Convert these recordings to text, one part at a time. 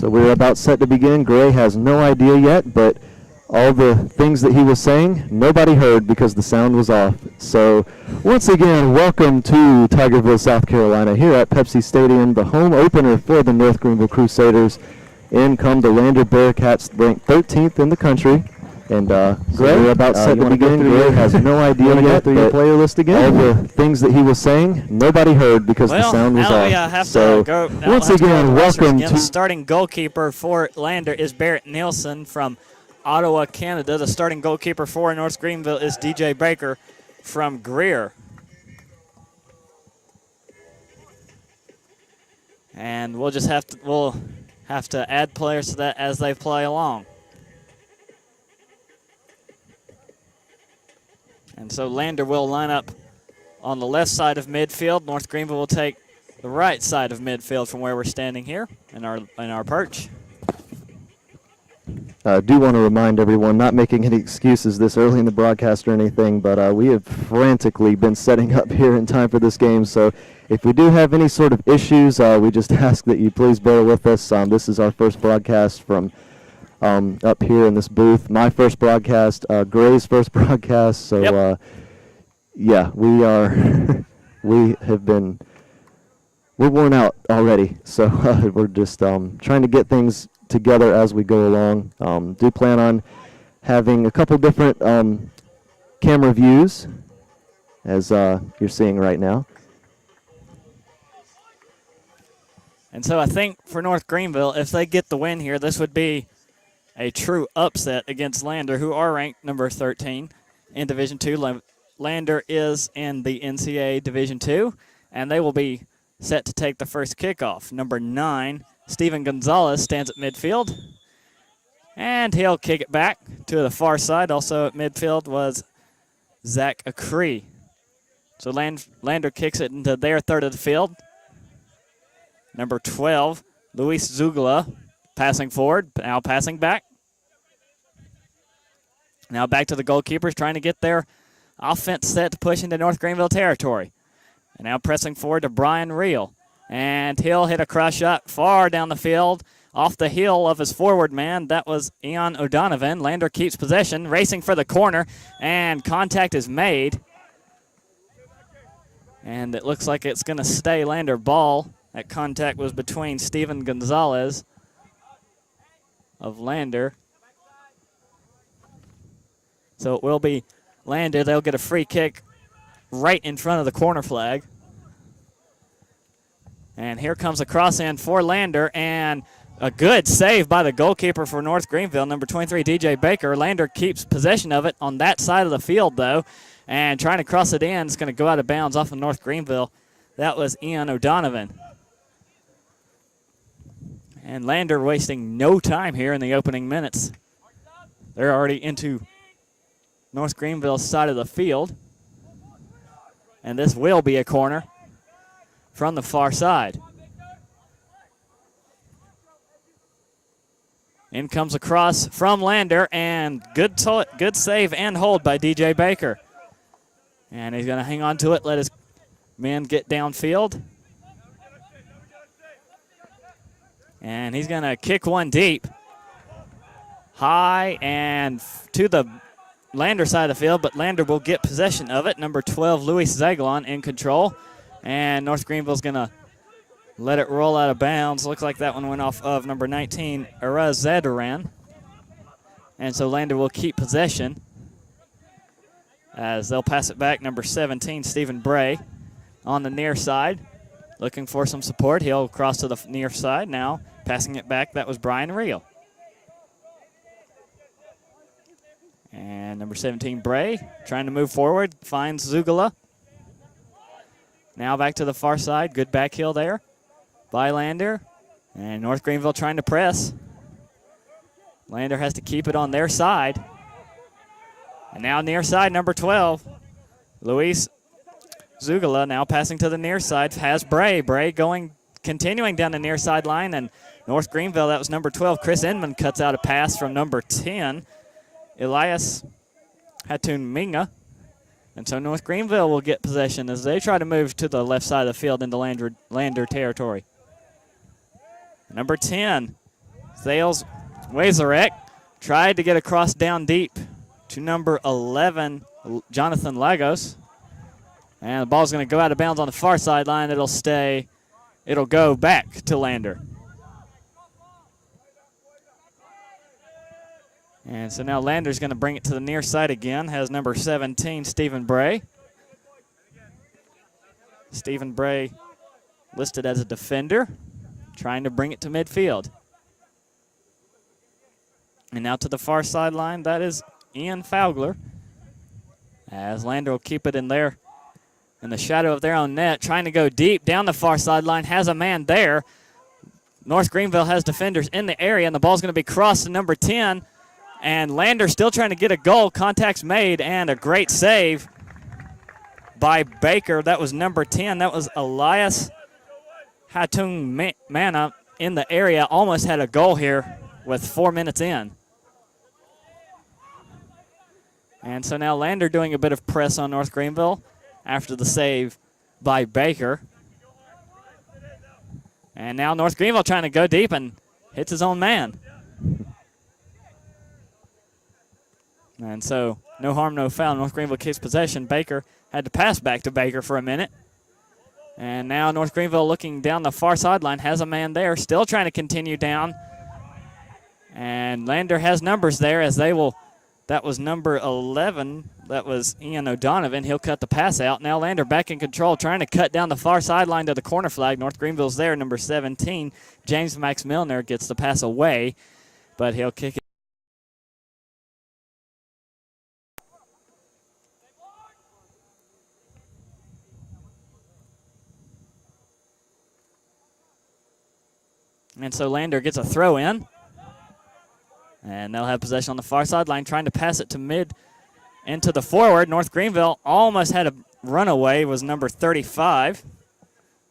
So we're about set to begin. Gray has no idea yet, but all the things that he was saying, nobody heard because the sound was off. So once again, welcome to Tigerville, South Carolina, here at Pepsi Stadium, the home opener for the North Greenville Crusaders. In come the Lander Bearcats, ranked 13th in the country. And Gray, we're about set to begin. Gray has no idea yet, but your player list again? All the things that he was saying, nobody heard because the sound was off. So once again, welcome to... Starting goalkeeper for Lander is Barrett Nielsen from Ottawa, Canada. The starting goalkeeper for North Greenville is DJ Baker from Greer. And we'll just have to add players to that as they play along. And so Lander will line up on the left side of midfield. North Greenville will take the right side of midfield from where we're standing here in our perch. I do want to remind everyone, not making any excuses this early in the broadcast or anything, but we have frantically been setting up here in time for this game. So if we do have any sort of issues, we just ask that you please bear with us. This is our first broadcast from up here in this booth. My first broadcast, Gray's first broadcast. So, yeah, we're worn out already. So we're just trying to get things together as we go along. Do plan on having a couple different camera views, as you're seeing right now. And so I think for North Greenville, if they get the win here, this would be a true upset against Lander, who are ranked number 13 in Division II. Lander is in the NCAA Division II, and they will be set to take the first kickoff. Number 9, Steven Gonzalez, stands at midfield, and he'll kick it back to the far side. Also at midfield was Zach Acree. So Lander kicks it into their third of the field. Number 12, Luis Zugala, passing forward, now passing back. Now back to the goalkeepers, trying to get their offense set to push into North Greenville territory. And now pressing forward to Brian Reel. And he'll hit a cross shot far down the field, off the heel of his forward man. That was Ian O'Donovan. Lander keeps possession, racing for the corner, and contact is made. And it looks like it's going to stay Lander ball. That contact was between Steven Gonzalez of Lander. So it will be Lander. They'll get a free kick right in front of the corner flag. And here comes a cross in for Lander, and a good save by the goalkeeper for North Greenville, number 23, DJ Baker. Lander keeps possession of it on that side of the field, though, and trying to cross it in. It's going to go out of bounds off of North Greenville. That was Ian O'Donovan. And Lander wasting no time here in the opening minutes. They're already into North Greenville's side of the field. And this will be a corner from the far side. In comes a cross from Lander, and good save and hold by DJ Baker. And he's going to hang on to it, let his men get downfield. And he's going to kick one deep, high and to the Lander side of the field, but Lander will get possession of it. Number 12, Luis Zagalon, in control. And North Greenville's going to let it roll out of bounds. Looks like that one went off of number 19, Araz Zadaran. And so Lander will keep possession as they'll pass it back. Number 17, Stephen Bray, on the near side, looking for some support. He'll cross to the near side now, passing it back. That was Brian Reel. And number 17, Bray, trying to move forward, finds Zugala. Now back to the far side. Good back heel there by Lander. And North Greenville trying to press. Lander has to keep it on their side. And now near side, number 12, Luis Zugala, now passing to the near side, has Bray. Bray continuing down the near sideline, and North Greenville, that was number 12, Chris Inman, cuts out a pass from number 10, Elias Hatun Minga. And so North Greenville will get possession as they try to move to the left side of the field into Lander territory. Number 10, Thales Wazarek tried to get across down deep to number 11, Jonathan Lagos. And the ball's going to go out of bounds on the far sideline. It'll go back to Lander. And so now Lander's going to bring it to the near side again. Has number 17, Stephen Bray. Stephen Bray listed as a defender, trying to bring it to midfield. And now to the far sideline, that is Ian Fowler. As Lander will keep it in there in the shadow of their own net, trying to go deep down the far sideline, has a man there. North Greenville has defenders in the area, and the ball's going to be crossed to number 10. And Lander still trying to get a goal. Contact's made, and a great save by Baker. That was number 10. That was Elias Hatung Mana in the area. Almost had a goal here with 4 minutes in. And so now Lander doing a bit of press on North Greenville after the save by Baker. And now North Greenville trying to go deep and hits his own man. And so no harm, no foul. North Greenville keeps possession. Baker had to pass back to Baker for a minute. And now North Greenville looking down the far sideline, has a man there, still trying to continue down. And Lander has numbers there as they will. That was number 11. That was Ian O'Donovan. He'll cut the pass out. Now Lander back in control, trying to cut down the far sideline to the corner flag. North Greenville's there, number 17. James Max Milner gets the pass away, but he'll kick it. And so Lander gets a throw in. And they'll have possession on the far sideline, trying to pass it to mid into the forward. North Greenville almost had a runaway, was number 35.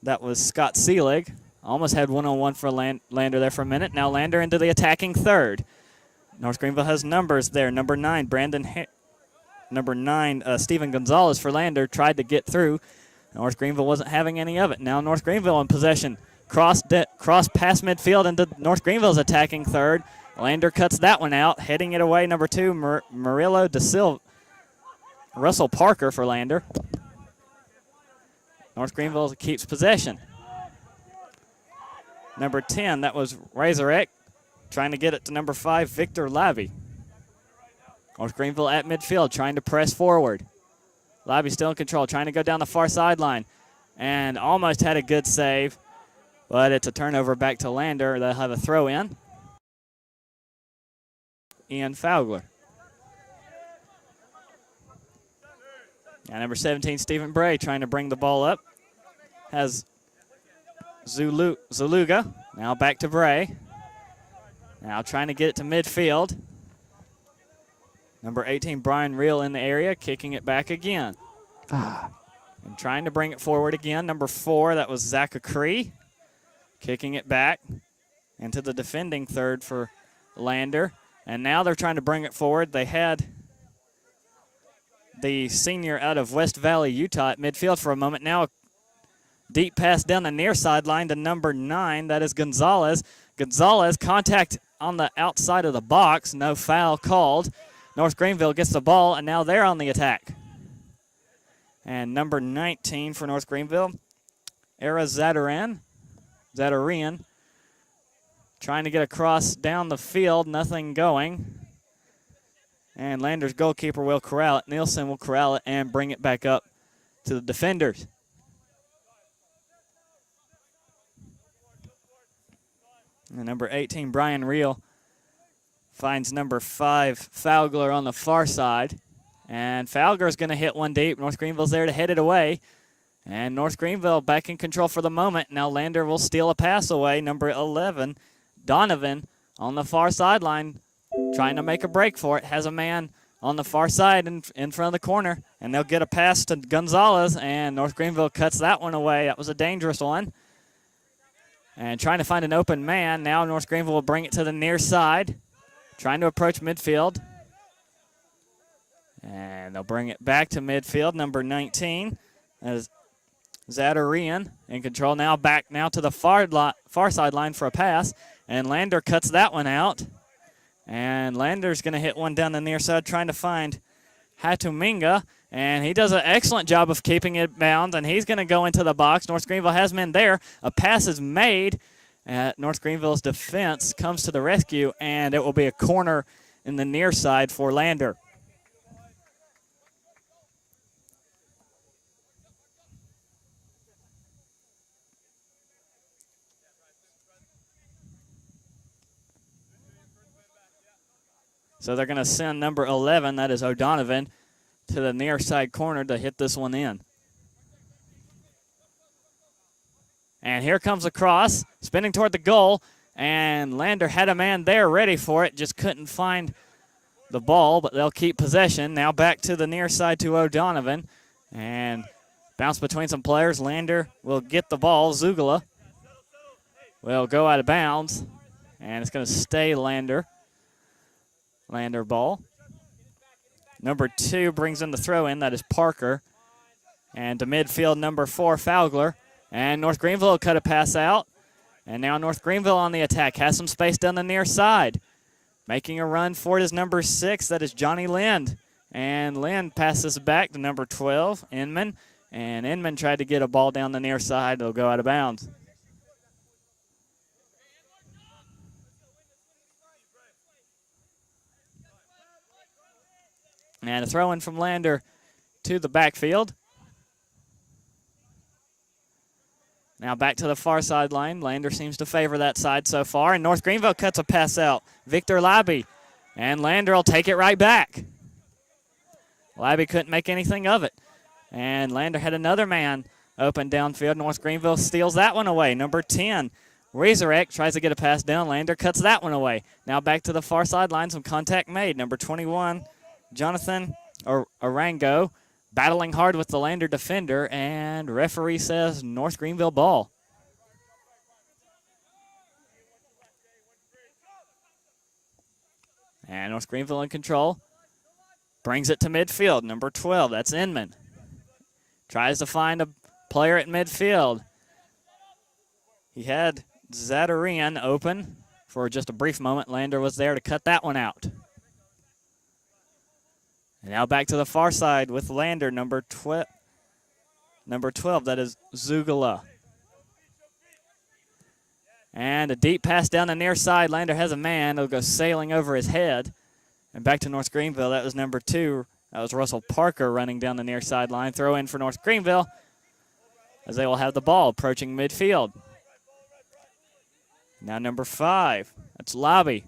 That was Scott Seelig. Almost had one-on-one for Lander there for a minute. Now Lander into the attacking third. North Greenville has numbers there. Number 9, Stephen Gonzalez for Lander, tried to get through. North Greenville wasn't having any of it. Now North Greenville in possession. Cross past midfield into North Greenville's attacking third. Lander cuts that one out, heading it away, number 2, Murillo da Silva. Russell Parker for Lander. North Greenville keeps possession. Number 10, that was Razorek, trying to get it to number 5, Victor Labby. North Greenville at midfield, trying to press forward. Labby still in control, trying to go down the far sideline, and almost had a good save, but it's a turnover back to Lander. They'll have a throw in. Ian Fowler. And number 17, Stephen Bray, trying to bring the ball up. Has Zuluga. Now back to Bray. Now trying to get it to midfield. Number 18, Brian Reel in the area, kicking it back again. And trying to bring it forward again. Number 4, that was Zachary, kicking it back into the defending third for Lander. And now they're trying to bring it forward. They had the senior out of West Valley, Utah at midfield for a moment. Now deep pass down the near sideline to number 9. That is Gonzalez. Gonzalez, contact on the outside of the box. No foul called. North Greenville gets the ball, and now they're on the attack. And number 19 for North Greenville, Era Zadarian, trying to get across down the field, nothing going. And Lander's goalkeeper will corral it. Nielsen will corral it and bring it back up to the defenders. And number 18, Brian Reel, finds number 5, Fowler on the far side. And Fowler's going to hit one deep. North Greenville's there to head it away. And North Greenville back in control for the moment. Now Lander will steal a pass away. Number 11, Donovan on the far sideline, trying to make a break for it. Has a man on the far side in front of the corner, and they'll get a pass to Gonzalez, and North Greenville cuts that one away. That was a dangerous one. And trying to find an open man. Now North Greenville will bring it to the near side, trying to approach midfield. And they'll bring it back to midfield. Number 19, that is Zadarian in control now, back now to the far sideline for a pass, and Lander cuts that one out. And Lander's going to hit one down the near side trying to find Hatuminga, and he does an excellent job of keeping it bound, and he's going to go into the box. North Greenville has men there. A pass is made. North Greenville's defense comes to the rescue, and it will be a corner in the near side for Lander. So they're going to send number 11, that is O'Donovan, to the near side corner to hit this one in. And here comes a cross, spinning toward the goal, and Lander had a man there ready for it, just couldn't find the ball, but they'll keep possession. Now back to the near side to O'Donovan, and bounce between some players. Lander will get the ball. Zugala will go out of bounds, and it's going to stay Lander. Lander ball. Number 2 brings in the throw in. That is Parker. And to midfield, number 4, Fowler. And North Greenville will cut a pass out. And now North Greenville on the attack. Has some space down the near side. Making a run for it is number 6. That is Johnny Lind. And Lind passes back to number 12, Inman. And Inman tried to get a ball down the near side. It'll go out of bounds. And a throw in from Lander to the backfield. Now back to the far sideline. Lander seems to favor that side so far. And North Greenville cuts a pass out. Victor Labby. And Lander will take it right back. Labby couldn't make anything of it. And Lander had another man open downfield. North Greenville steals that one away. Number 10, Razorek tries to get a pass down. Lander cuts that one away. Now back to the far sideline. Some contact made. Number 21, Jonathan Arango battling hard with the Lander defender, and referee says North Greenville ball. And North Greenville in control. Brings it to midfield. Number 12, that's Inman. Tries to find a player at midfield. He had Zadarian open for just a brief moment. Lander was there to cut that one out. And now back to the far side with Lander, number 12, that is Zugala. And a deep pass down the near side. Lander has a man. It'll go sailing over his head. And back to North Greenville. That was number 2. That was Russell Parker running down the near sideline. Throw in for North Greenville as they will have the ball approaching midfield. Now number 5. That's Labby.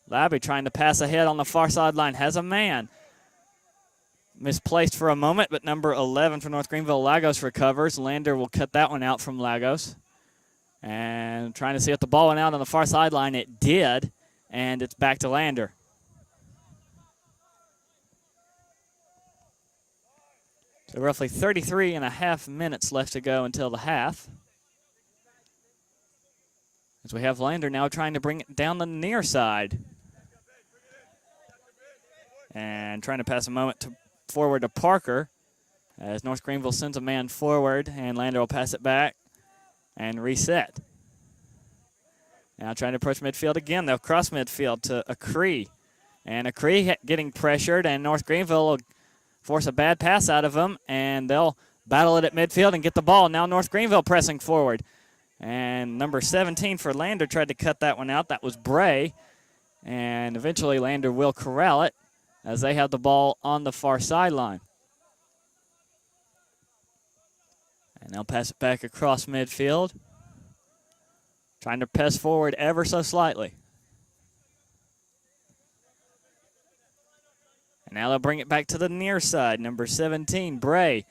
Labby trying to pass ahead on the far sideline. Has a man. Misplaced for a moment, but number 11 for North Greenville, Lagos, recovers. Lander will cut that one out from Lagos. And trying to see if the ball went out on the far sideline. It did, and it's back to Lander. So roughly 33 and a half minutes left to go until the half. As we have Lander now trying to bring it down the near side. And trying to pass a moment forward to Parker as North Greenville sends a man forward, and Lander will pass it back and reset. Now trying to approach midfield again. They'll cross midfield to Acree. And Acree getting pressured, and North Greenville will force a bad pass out of them, and they'll battle it at midfield and get the ball. Now North Greenville pressing forward. And number 17 for Lander tried to cut that one out. That was Bray. And eventually Lander will corral it as they have the ball on the far sideline. And they'll pass it back across midfield. Trying to press forward ever so slightly. And now they'll bring it back to the near side. Number 17, Bray,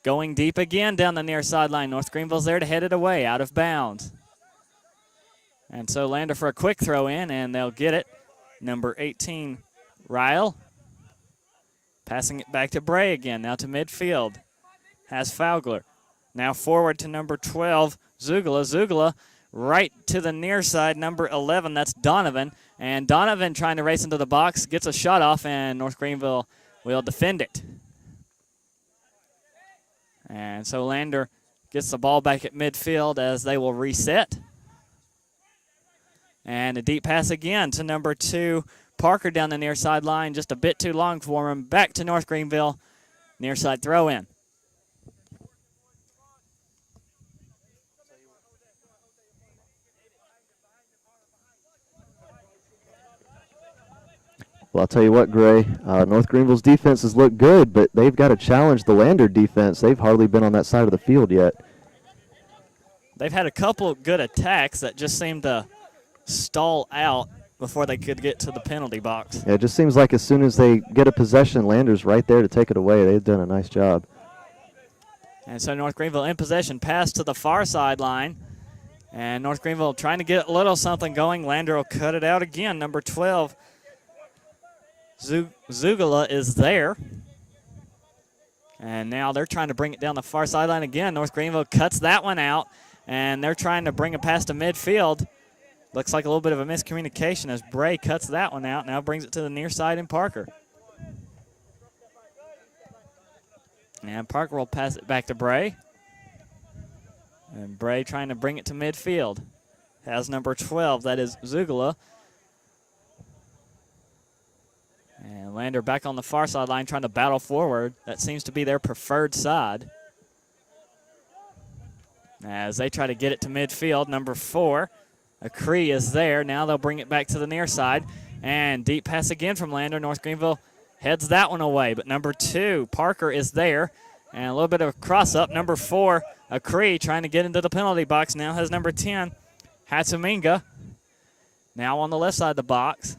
going deep again down the near sideline. North Greenville's there to head it away, out of bounds. And so Lander for a quick throw in, and they'll get it. Number 18, Ryle. Passing it back to Bray again, now to midfield. Has Fowler. Now forward to number 12, Zugala. Zugala right to the near side, number 11, that's Donovan. And Donovan trying to race into the box, gets a shot off, and North Greenville will defend it. And so Lander gets the ball back at midfield as they will reset. And a deep pass again to number 2, Parker down the near sideline. Just a bit too long for him. Back to North Greenville. Near side throw in. Well, I'll tell you what, Gray, North Greenville's defense has looked good, but they've got to challenge the Lander defense. They've hardly been on that side of the field yet. They've had a couple good attacks that just seem to stall out before they could get to the penalty box. Yeah, it just seems like as soon as they get a possession, Lander's right there to take it away. They've done a nice job. And so North Greenville in possession, pass to the far sideline. And North Greenville trying to get a little something going. Lander will cut it out again. Number 12, Zugala is there. And now they're trying to bring it down the far sideline again. North Greenville cuts that one out, and they're trying to bring it past to midfield. Looks like a little bit of a miscommunication as Bray cuts that one out. Now brings it to the near side in Parker. And Parker will pass it back to Bray. And Bray trying to bring it to midfield. Has number 12, that is Zugala. And Lander back on the far sideline trying to battle forward. That seems to be their preferred side. As they try to get it to midfield, number 4, Acree is there. Now they'll bring it back to the near side. And deep pass again from Lander. North Greenville heads that one away. But number 2, Parker is there. And a little bit of a cross-up. Number 4, Acree trying to get into the penalty box. Now has number 10, Hatsuminga. Now on the left side of the box.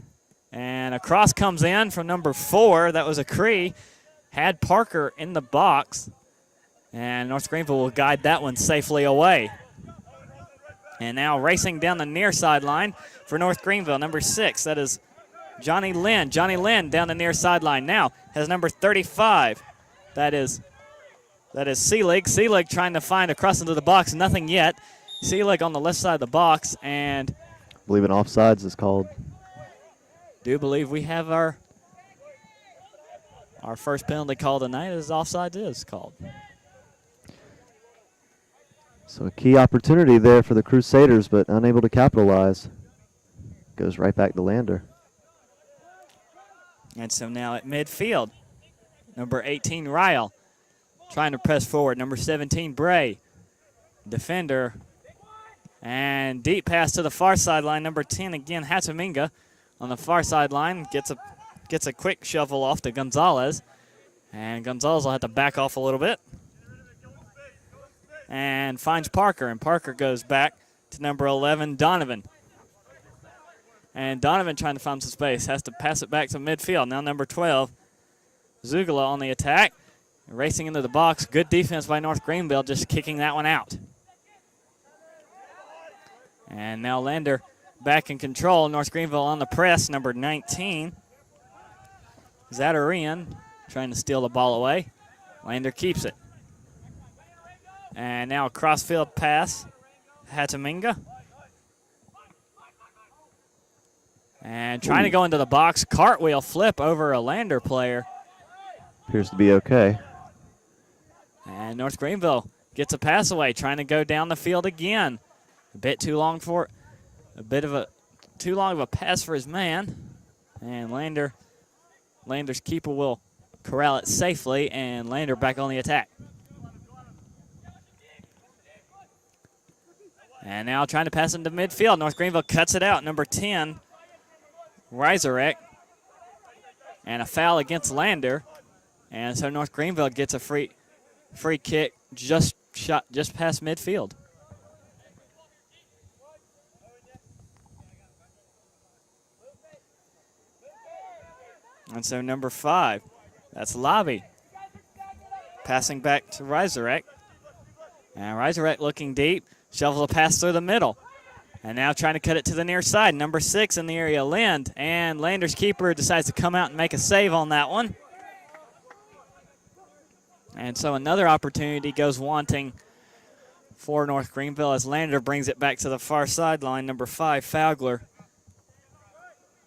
And a cross comes in from number 4. That was Acree. Had Parker in the box. And North Greenville will guide that one safely away. And now racing down the near sideline for North Greenville, number 6. That is Johnny Lynn. Johnny Lynn down the near sideline now has number 35. That is Seelig. Seelig trying to find a cross into the box. Nothing yet. Seelig on the left side of the box. And I believe an offsides is called. Do believe we have our first penalty call tonight as offsides is called. So a key opportunity there for the Crusaders, but unable to capitalize. Goes right back to Lander. And so now at midfield, number 18, Ryle, trying to press forward. Number 17, Bray, defender. And deep pass to the far sideline. Number 10, again, Hatsuminga on the far sideline. Gets a quick shuffle off to Gonzalez. And Gonzalez will have to back off a little bit. And finds Parker, and Parker goes back to number 11, Donovan. And Donovan trying to find some space, has to pass it back to midfield. Now number 12, Zugala on the attack, racing into the box. Good defense by North Greenville, just kicking that one out. And now Lander back in control. North Greenville on the press, number 19, Zadarian trying to steal the ball away. Lander keeps it. And now a crossfield pass, Hatsuminga. And trying to go into the box, cartwheel flip over a Lander player. Appears to be okay. And North Greenville gets a pass away, trying to go down the field again. A bit too long for too long of a pass for his man. And Lander's keeper will corral it safely, and Lander back on the attack. And now trying to pass into midfield. North Greenville cuts it out. Number 10, Reiserek. And a foul against Lander. And so North Greenville gets a free kick just past midfield. And so number 5, that's Lobby. Passing back to Reiserek. And Reiserek looking deep. Shovels a pass through the middle. And now trying to cut it to the near side. Number 6 in the area, Lind. And Lander's keeper decides to come out and make a save on that one. And so another opportunity goes wanting for North Greenville as Lander brings it back to the far sideline. Number 5, Fowler,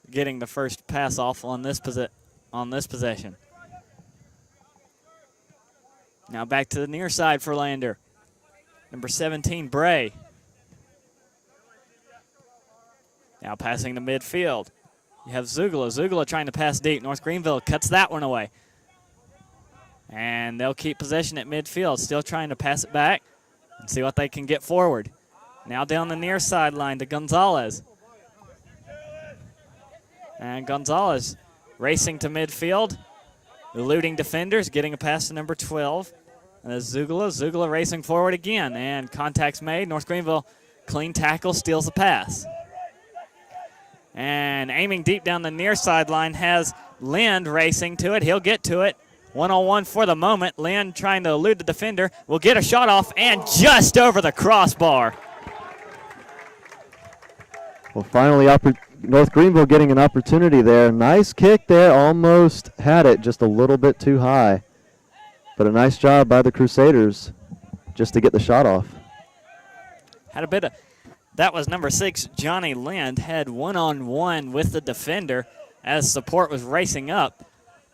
getting the first pass off on this possession. Now back to the near side for Lander. Number 17, Bray. Now passing to midfield. You have Zugula. Zugula trying to pass deep. North Greenville cuts that one away. And they'll keep possession at midfield, still trying to pass it back and see what they can get forward. Now down the near sideline to Gonzalez. And Gonzalez racing to midfield, eluding defenders, getting a pass to number 12. And there's Zugula. Zugula racing forward again, and contact's made. North Greenville, clean tackle, steals the pass. And aiming deep down the near sideline has Lind racing to it. He'll get to it. One-on-one for the moment. Lind trying to elude the defender. Will get a shot off, and just over the crossbar. Well, finally, North Greenville getting an opportunity there. Nice kick there. Almost had it, just a little bit too high. But a nice job by the Crusaders just to get the shot off. Had a bit of, that was number 6, Johnny Lind, had one-on-one with the defender as support was racing up.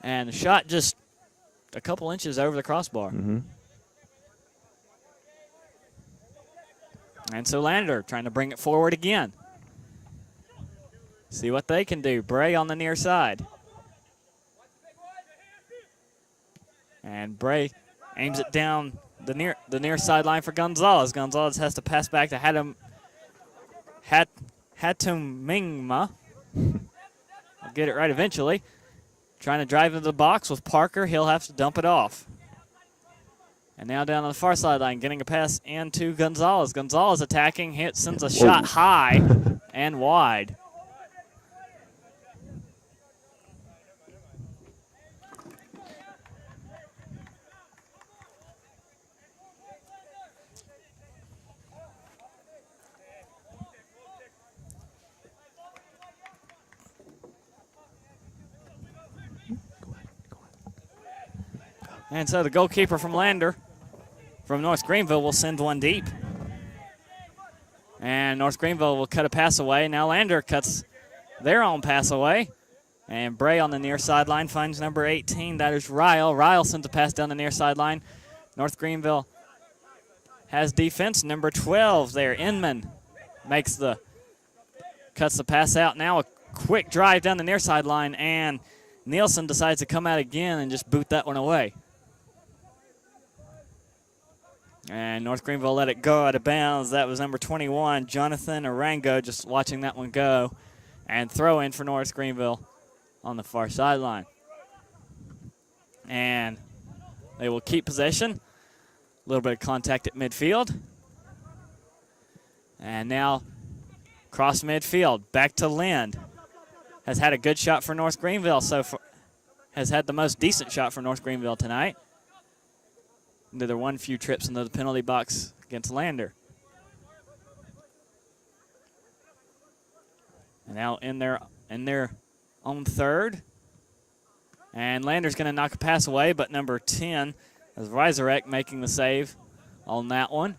And the shot just a couple inches over the crossbar. Mm-hmm. And so Lander trying to bring it forward again. See what they can do. Bray on the near side. And Bray aims it down the near sideline for Gonzalez. Gonzalez has to pass back to Hatumingma. I'll get it right eventually. Trying to drive into the box with Parker. He'll have to dump it off. And now down on the far sideline, getting a pass into Gonzalez. Gonzalez attacking, sends a shot high and wide. And so the goalkeeper from Lander, from North Greenville, will send one deep. And North Greenville will cut a pass away. Now Lander cuts their own pass away. And Bray on the near sideline finds number 18. That is Ryle. Ryle sends a pass down the near sideline. North Greenville has defense. Number 12 there, Inman, cuts the pass out. Now a quick drive down the near sideline, and Nielsen decides to come out again and just boot that one away. And North Greenville let it go out of bounds. That was number 21, Jonathan Arango, just watching that one go. And throw in for North Greenville on the far sideline. And they will keep possession. A little bit of contact at midfield. And now cross midfield, back to Lind. Has had a good shot for North Greenville so far. Has had the most decent shot for North Greenville tonight. Did their one few trips into the penalty box against Lander. And now in their own third. And Lander's going to knock a pass away, but number 10 is Reiserek making the save on that one.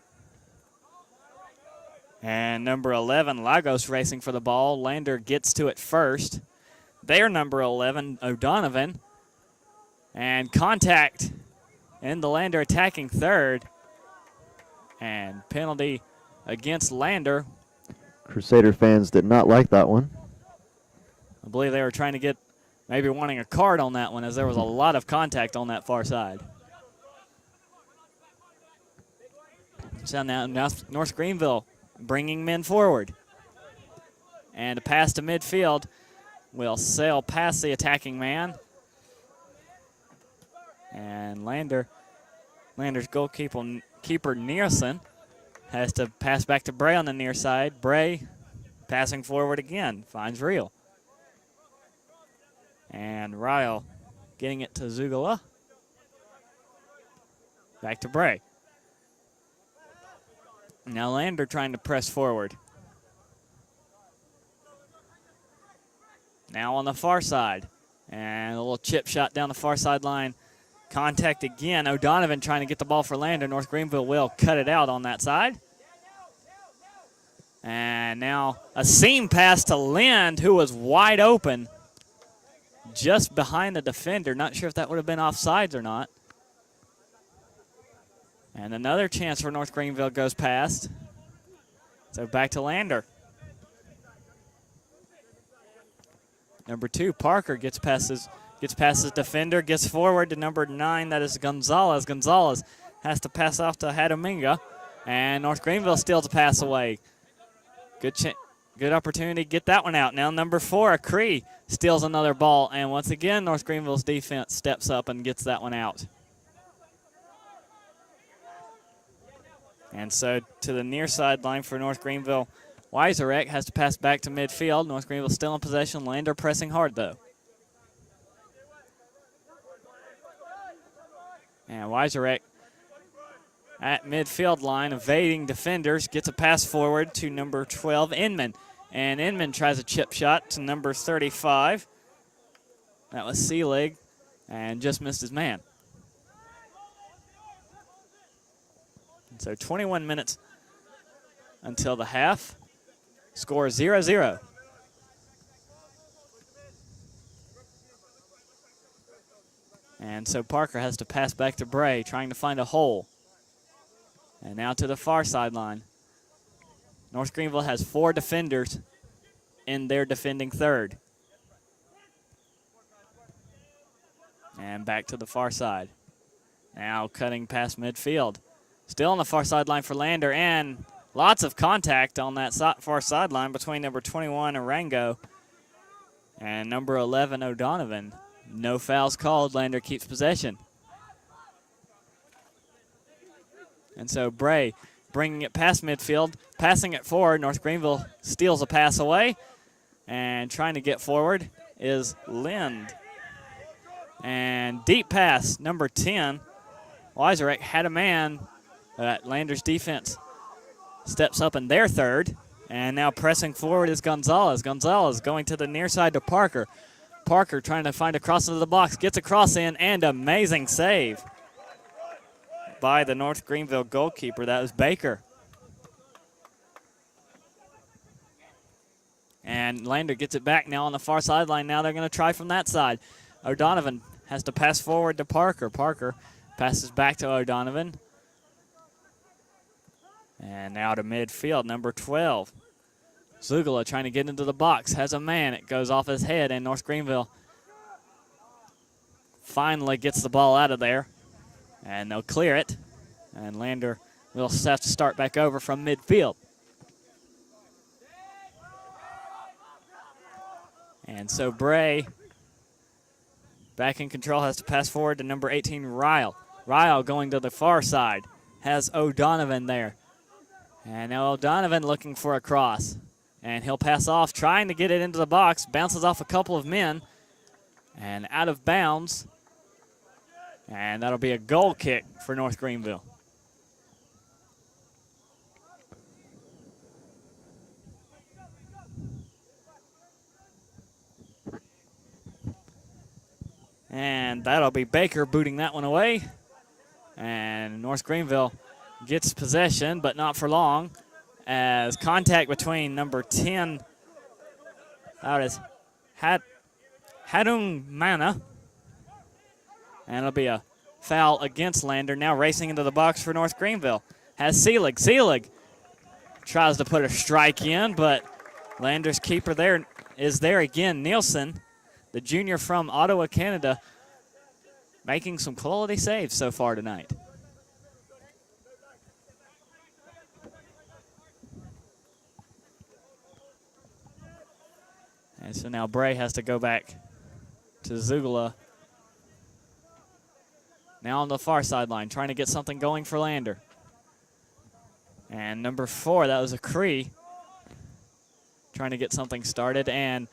And number 11, Lagos racing for the ball. Lander gets to it first. Their number 11, O'Donovan. And contact in the Lander attacking third. And penalty against Lander. Crusader fans did not like that one. I believe they were trying to get, maybe wanting a card on that one, as there was a lot of contact on that far side. So now North Greenville bringing men forward. And a pass to midfield will sail past the attacking man. And Lander's goalkeeper Nielsen has to pass back to Bray on the near side. Bray passing forward again, finds Reel. And Ryle getting it to Zugala. Back to Bray. Now Lander trying to press forward. Now on the far side. And a little chip shot down the far sideline. Contact again. O'Donovan trying to get the ball for Lander. North Greenville will cut it out on that side. And now a seam pass to Lind, who was wide open just behind the defender. Not sure if that would have been offsides or not. And another chance for North Greenville goes past. So back to Lander. Number 2, Parker gets past his defender, gets forward to number 9, that is Gonzalez. Gonzalez has to pass off to Hadaminga, and North Greenville steals a pass away. Good opportunity to get that one out. Now number 4, Cree, steals another ball, and once again, North Greenville's defense steps up and gets that one out. And so to the near sideline for North Greenville, Weiserek has to pass back to midfield. North Greenville still in possession. Lander pressing hard, though. And Weiserek at midfield line, evading defenders, gets a pass forward to number 12, Inman. And Inman tries a chip shot to number 35. That was Seelig, and just missed his man. And so 21 minutes until the half. Score 0-0. And so Parker has to pass back to Bray, trying to find a hole. And now to the far sideline. North Greenville has 4 defenders in their defending third. And back to the far side. Now cutting past midfield. Still on the far sideline for Lander, and lots of contact on that far sideline between number 21, Arango, and number 11, O'Donovan. No fouls called. Lander keeps possession. And so Bray bringing it past midfield, passing it forward. North Greenville steals a pass away, and trying to get forward is Lind. And deep pass, number 10. Weiserek had a man, but Lander's defense steps up in their third. And now pressing forward is Gonzalez. Gonzalez going to the near side to Parker. Parker trying to find a cross into the box, gets a cross in, and amazing save by the North Greenville goalkeeper. That was Baker. And Lander gets it back now on the far sideline. Now they're going to try from that side. O'Donovan has to pass forward to Parker. Parker passes back to O'Donovan. And now to midfield, number 12. Zugala trying to get into the box, has a man. It goes off his head, and North Greenville finally gets the ball out of there. And they'll clear it. And Lander will have to start back over from midfield. And so Bray, back in control, has to pass forward to number 18, Ryle. Ryle going to the far side, has O'Donovan there. And now O'Donovan looking for a cross. And he'll pass off, trying to get it into the box, bounces off a couple of men, and out of bounds. And that'll be a goal kick for North Greenville. And that'll be Baker booting that one away. And North Greenville gets possession, but not for long, as contact between number 10, that is Hadung Mana. And it'll be a foul against Lander. Now racing into the box for North Greenville. Has Seelig. Seelig tries to put a strike in, but Lander's keeper there is there again. Nielsen, the junior from Ottawa, Canada, making some quality saves so far tonight. And so now Bray has to go back to Zugala. Now on the far sideline, trying to get something going for Lander. And number 4, that was a Cree, trying to get something started. And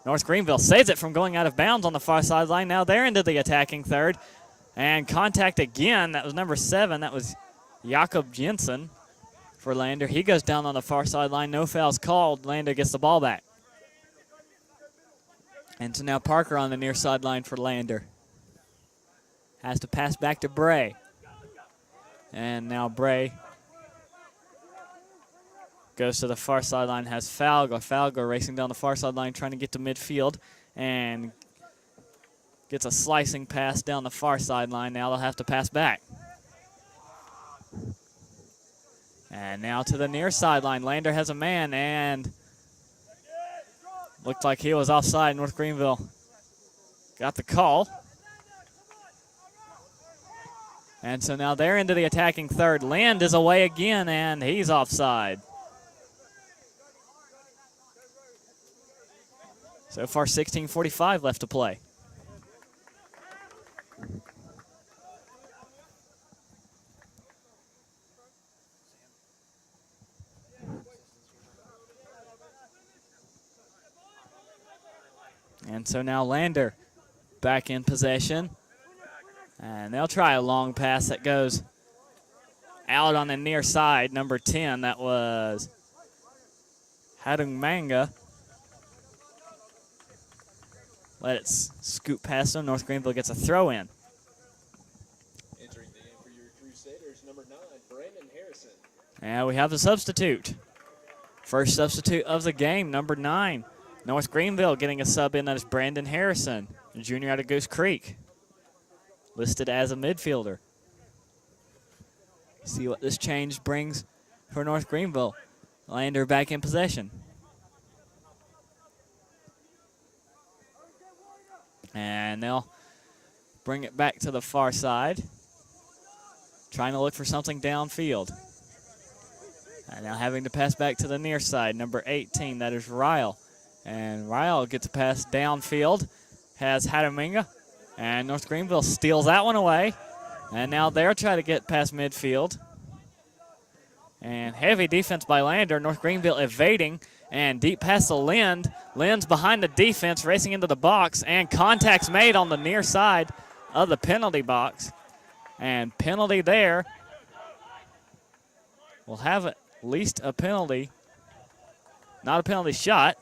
North Greenville saves it from going out of bounds on the far sideline. Now they're into the attacking third. And contact again. That was number 7. That was Jakob Jensen for Lander. He goes down on the far sideline. No fouls called. Lander gets the ball back. And so now Parker on the near sideline for Lander. Has to pass back to Bray. And now Bray goes to the far sideline, has Falgo. Falgo racing down the far sideline, trying to get to midfield, and gets a slicing pass down the far sideline. Now they'll have to pass back. And now to the near sideline. Lander has a man, and looked like he was offside. North Greenville got the call. And so now they're into the attacking third. Lind is away again, and he's offside. So far, 16:45 left to play. And so now Lander back in possession. And they'll try a long pass that goes out on the near side. Number 10, that was Hadungmanga. Let it scoot past him. North Greenville gets a throw in. Entering the game for your Crusaders, number 9, Brandon Harrison. And we have the substitute. First substitute of the game, number 9. North Greenville getting a sub in. That is Brandon Harrison, a junior out of Goose Creek, listed as a midfielder. See what this change brings for North Greenville. Lander back in possession. And they'll bring it back to the far side, trying to look for something downfield. And now having to pass back to the near side, number 18, that is Ryle. And Ryle gets a pass downfield, has Hadaminga, and North Greenville steals that one away. And now they're trying to get past midfield. And heavy defense by Lander. North Greenville evading, and deep pass to Lind. Lind's behind the defense, racing into the box, and contact's made on the near side of the penalty box. And penalty there. We'll have at least a penalty. Not a penalty shot,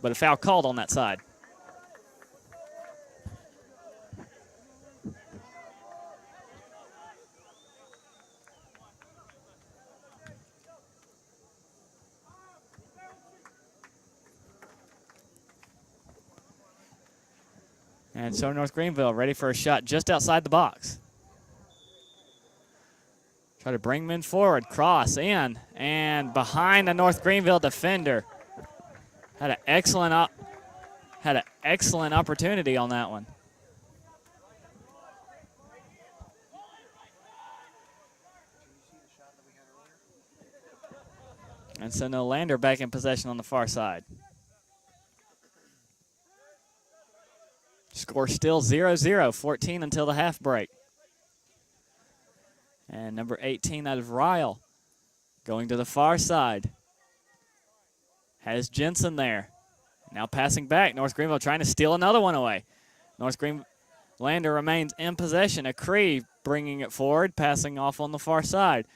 but a foul called on that side. And so North Greenville ready for a shot just outside the box. Try to bring men forward, cross in, and behind the North Greenville defender. Had an excellent opportunity on that one. And so no Lander back in possession on the far side. Score still 0-0, 14 until the half break. And number 18, that is Ryle, going to the far side. Has Jensen there. Now passing back. North Greenville trying to steal another one away. Lander remains in possession. Acree bringing it forward, passing off on the far side.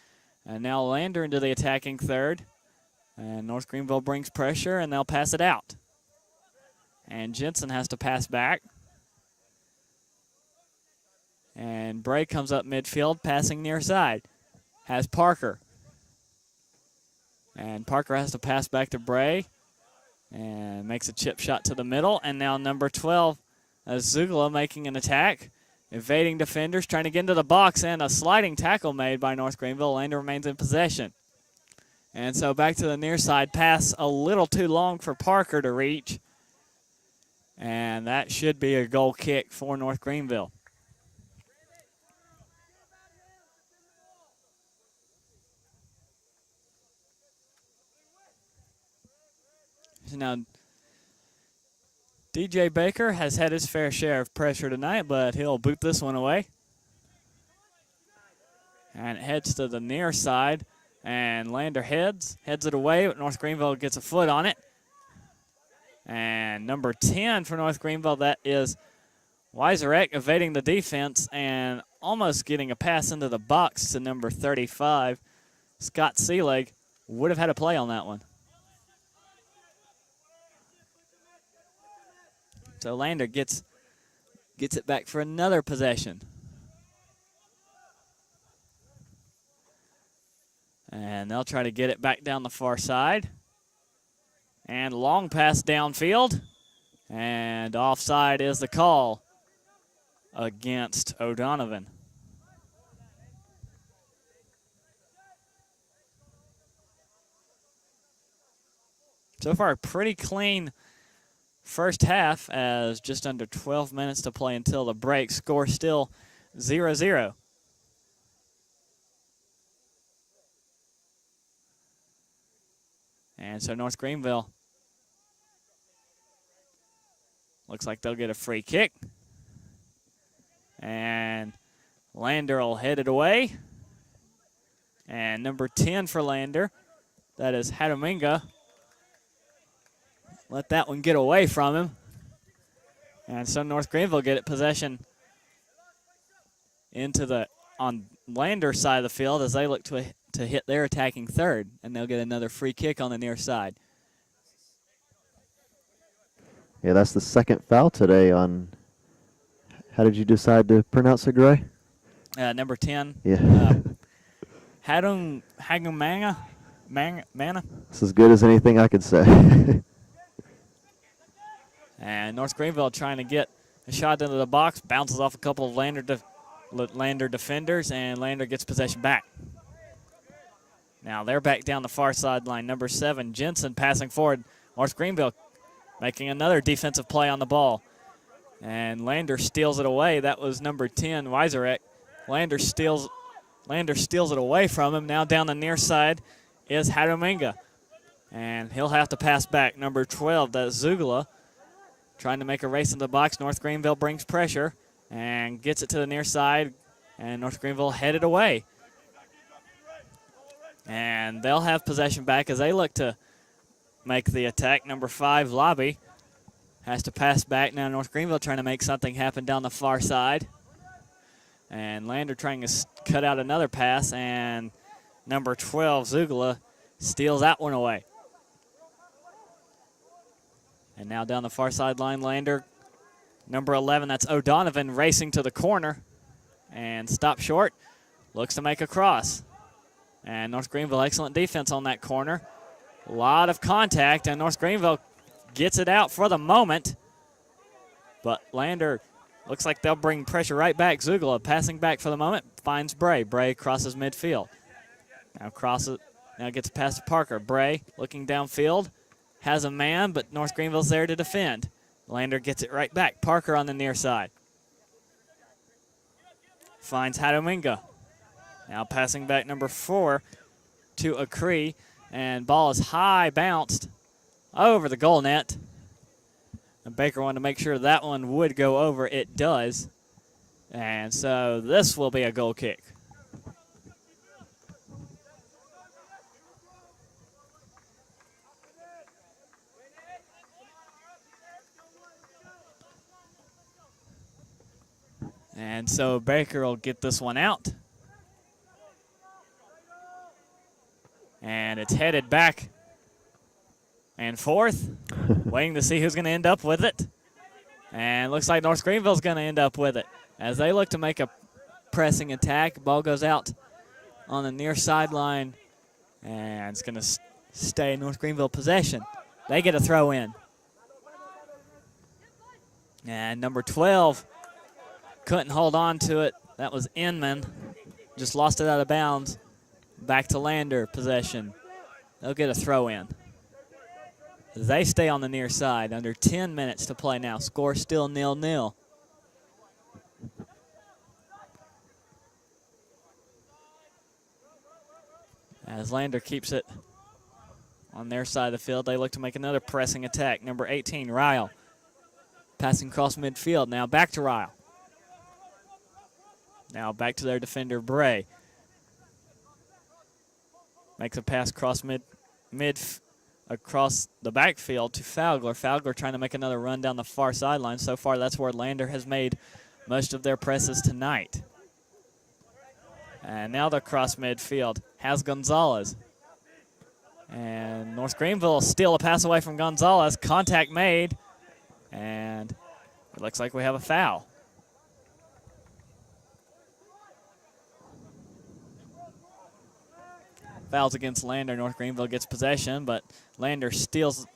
And now Lander into the attacking third. And North Greenville brings pressure, and they'll pass it out. And Jensen has to pass back. And Bray comes up midfield, passing near side. Has Parker. And Parker has to pass back to Bray. And makes a chip shot to the middle. And now number 12, Zugla making an attack. Evading defenders, trying to get into the box. And a sliding tackle made by North Greenville. Lander remains in possession. And so back to the near side. Pass a little too long for Parker to reach. And that should be a goal kick for North Greenville. Now, DJ Baker has had his fair share of pressure tonight, but he'll boot this one away. And it heads to the near side, and Lander heads it away, but North Greenville gets a foot on it. And number 10 for North Greenville, that is Weiserek, evading the defense and almost getting a pass into the box to number 35. Scott Seelig would have had a play on that one. So Lander gets it back for another possession. And they'll try to get it back down the far side. And long pass downfield. And offside is the call against O'Donovan. So far, a pretty clean first half, as just under 12 minutes to play until the break. Score still 0-0. And so North Greenville looks like they'll get a free kick. And Lander will head it away. And number 10 for Lander, that is Hadaminga. Let that one get away from him. And so North Greenville get it possession into the on Lander's side of the field as they look to hit their attacking third. And they'll get another free kick on the near side. Yeah, that's the second foul today on, how did you decide to pronounce it, Gray? Number 10. Yeah. Hagumanga. Mana. It's as good as anything I could say. And North Greenville trying to get a shot into the box, bounces off a couple of Lander defenders, and Lander gets possession back. Now they're back down the far sideline. Number 7, Jensen passing forward. North Greenville making another defensive play on the ball. And Lander steals it away. That was number 10, Weiserek. Lander steals it away from him. Now down the near side is Hadaminga. And he'll have to pass back. Number 12, that's Zugula, trying to make a race in the box. North Greenville brings pressure and gets it to the near side. And North Greenville headed away. And they'll have possession back as they look to make the attack. Number 5, Lobby, has to pass back. Now North Greenville trying to make something happen down the far side. And Lander trying to cut out another pass. And number 12, Zugula, steals that one away. And now down the far sideline, Lander. Number 11, that's O'Donovan, racing to the corner. And stop short. Looks to make a cross. And North Greenville, excellent defense on that corner. A lot of contact, and North Greenville gets it out for the moment. But Lander looks like they'll bring pressure right back. Zugula passing back for the moment, finds Bray. Bray crosses midfield. Now gets past to Parker. Bray looking downfield, has a man, but North Greenville's there to defend. Lander gets it right back. Parker on the near side. Finds Hadaminga. Now passing back number 4 to Acree. And ball is high bounced over the goal net. And Baker wanted to make sure that one would go over. It does. And so this will be a goal kick. And so Baker will get this one out. And it's headed back and forth, waiting to see who's going to end up with it. And looks like North Greenville's going to end up with it as they look to make a pressing attack. Ball goes out on the near sideline, and it's going to stay in North Greenville possession. They get a throw in. And number 12 couldn't hold on to it. That was Inman. Just lost it out of bounds. Back to Lander, possession. They'll get a throw in. They stay on the near side. Under 10 minutes to play now. Score still 0-0. As Lander keeps it on their side of the field, they look to make another pressing attack. Number 18, Ryle. Passing across midfield. Now back to Ryle. Now back to their defender, Bray. Makes a pass across across the backfield to Fowler. Fowler trying to make another run down the far sideline. So far, that's where Lander has made most of their presses tonight. And now they're across midfield. Has Gonzalez. And North Greenville will steal a pass away from Gonzalez. Contact made. And it looks like we have a foul. Fouls against Lander. North Greenville gets possession, but Lander steals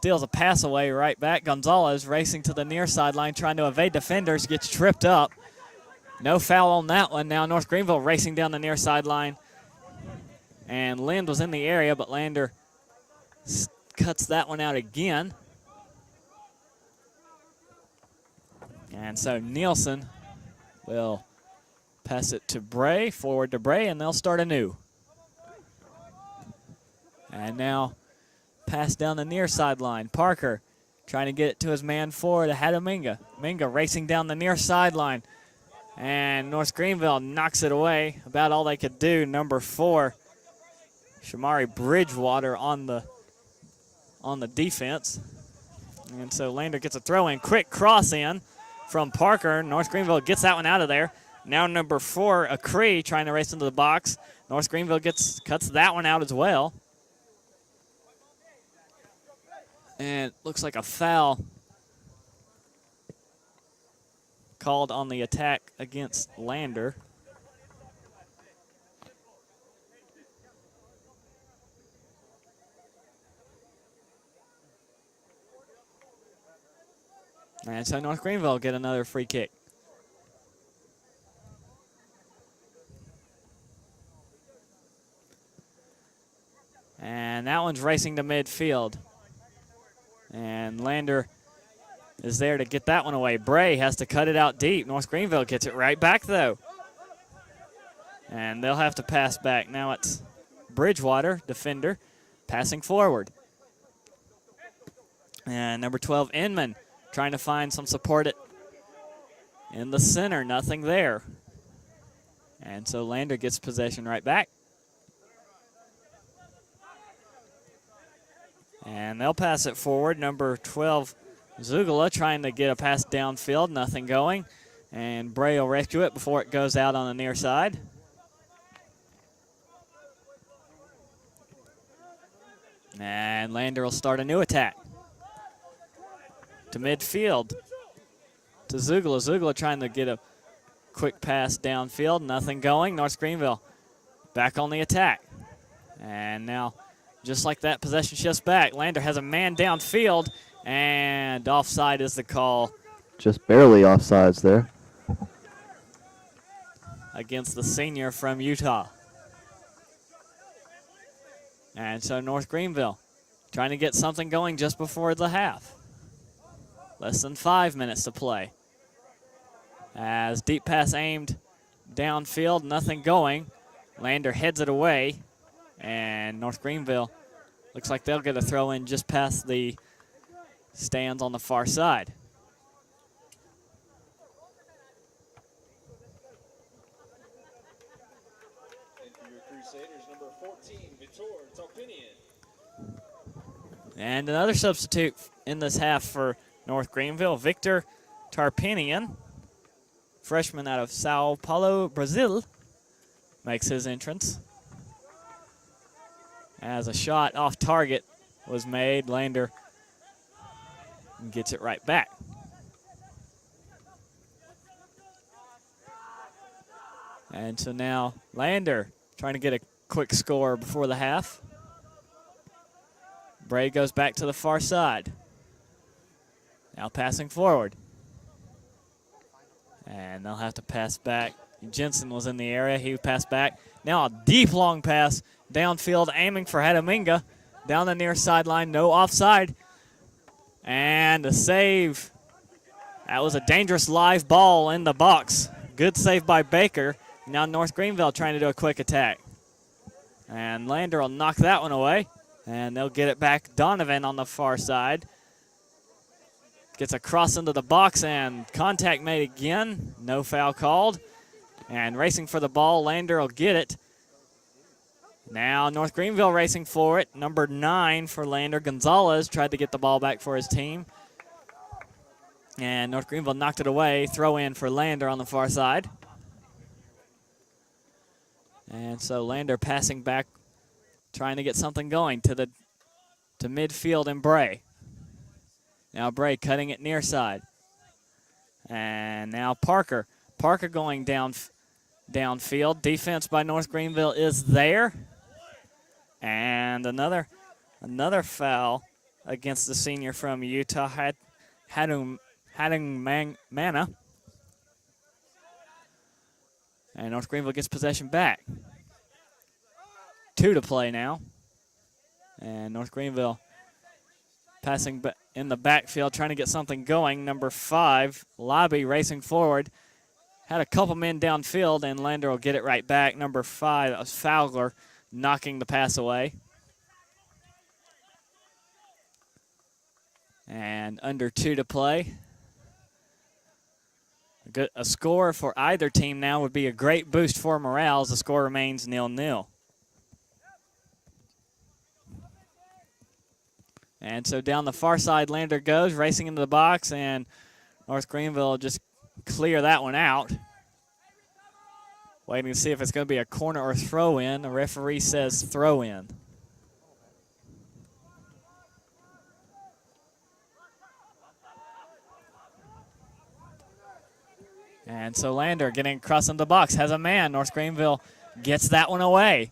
a pass away right back. Gonzalez racing to the near sideline, trying to evade defenders, gets tripped up. No foul on that one. Now North Greenville racing down the near sideline. And Lind was in the area, but Lander cuts that one out again. And so Nielsen will pass it to Bray, forward to Bray, and they'll start anew. And now pass down the near sideline. Parker trying to get it to his man forward ahead of Minga. Minga racing down the near sideline. And North Greenville knocks it away. About all they could do. Number 4, Shamari Bridgewater on the defense. And so Lander gets a throw in. Quick cross in from Parker. North Greenville gets that one out of there. Now number 4, Acree, trying to race into the box. North Greenville cuts that one out as well. And looks like a foul called on the attack against Lander. And so North Greenville get another free kick. And that one's racing to midfield. And Lander is there to get that one away. Bray has to cut it out deep. North Greenville gets it right back, though. And they'll have to pass back. Now it's Bridgewater, defender, passing forward. And number 12, Inman, trying to find some support in the center. Nothing there. And so Lander gets possession right back. And they'll pass it forward. Number 12, Zugala, trying to get a pass downfield. Nothing going. And Bray will rescue it before it goes out on the near side. And Lander will start a new attack. To midfield. To Zugala. Zugala trying to get a quick pass downfield. Nothing going. North Greenville back on the attack. And now, just like that, possession shifts back. Lander has a man downfield, and offside is the call. Just barely offsides there. Against the senior from Utah. And so North Greenville trying to get something going just before the half. Less than 5 minutes to play. As deep pass aimed downfield, nothing going. Lander heads it away. And North Greenville looks like they'll get a throw in just past the stands on the far side. And for your Crusaders, number 14, Vitor Tarpinian. And another substitute in this half for North Greenville, Victor Tarpinian, freshman out of Sao Paulo, Brazil, makes his entrance. As a shot off target was made, Lander gets it right back. And so now Lander trying to get a quick score before the half. Bray goes back to the far side. Now passing forward. And they'll have to pass back. Jensen was in the area. He passed back. Now a deep long pass downfield, aiming for Hadaminga. Down the near sideline, no offside. And a save. That was a dangerous live ball in the box. Good save by Baker. Now North Greenville trying to do a quick attack. And Lander will knock that one away. And they'll get it back. Donovan on the far side. Gets a cross into the box and contact made again. No foul called. And racing for the ball, Lander will get it. Now North Greenville racing for it. Number 9 for Lander, Gonzalez, tried to get the ball back for his team. And North Greenville knocked it away. Throw in for Lander on the far side. And so Lander passing back, trying to get something going to midfield and Bray. Now Bray cutting it near side. And now Parker. Parker going downfield. Defense by North Greenville is there. And another foul against the senior from Utah, Hadung Mana. And North Greenville gets possession back. 2 to play now. And North Greenville Passing in the backfield, trying to get something going. Number 5, Lobby racing forward. Had a couple men downfield, and Lander will get it right back. Number 5, that was Fowler, knocking the pass away. And under 2 to play. A score for either team now would be a great boost for morale as the score remains 0-0. And so down the far side, Lander goes, racing into the box, and North Greenville just clear that one out. Waiting to see if it's going to be a corner or throw in. The referee says throw in. And so Lander getting across into the box, has a man. North Greenville gets that one away.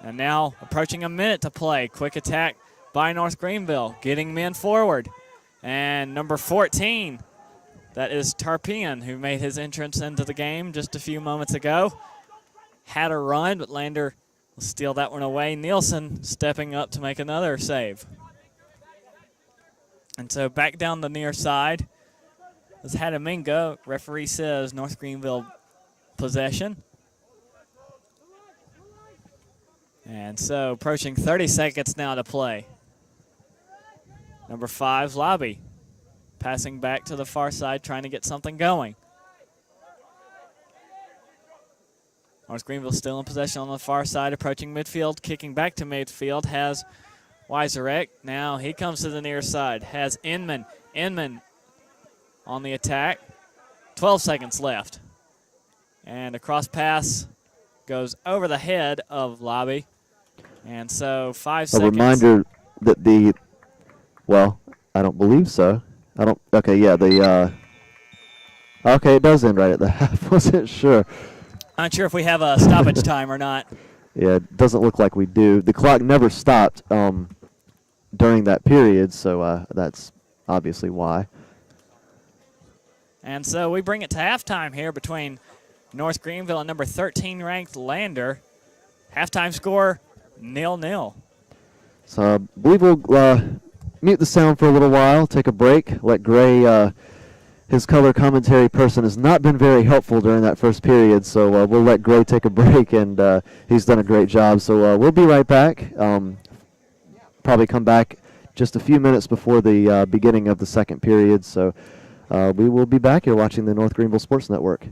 And now approaching a minute to play. Quick attack by North Greenville, getting men forward. And number 14, that is Tarpian, who made his entrance into the game just a few moments ago. Had a run, but Lander will steal that one away. Nielsen stepping up to make another save. And so back down the near side is Hadaminga. Referee says North Greenville possession. And so approaching 30 seconds now to play. Number 5, Lobby, passing back to the far side, trying to get something going. North Greenville still in possession on the far side, approaching midfield, kicking back to midfield, has Weiserek. Now he comes to the near side, has Inman. Inman on the attack. 12 seconds left. And a cross pass goes over the head of Lobby. And so 5 seconds. A reminder that well, I don't believe so. Okay, yeah, okay, it does end right at the half. Wasn't sure. Not sure if we have a stoppage time or not. Yeah, it doesn't look like we do. The clock never stopped during that period, so that's obviously why. And so we bring it to halftime here between North Greenville and number 13 ranked Lander. Halftime score 0-0. So I believe we'll mute the sound for a little while, take a break, let Gray, his color commentary person, has not been very helpful during that first period, so we'll let Gray take a break, and he's done a great job. So we'll be right back. Probably come back just a few minutes before the beginning of the second period. So we will be back. You're watching the North Greenville Sports Network.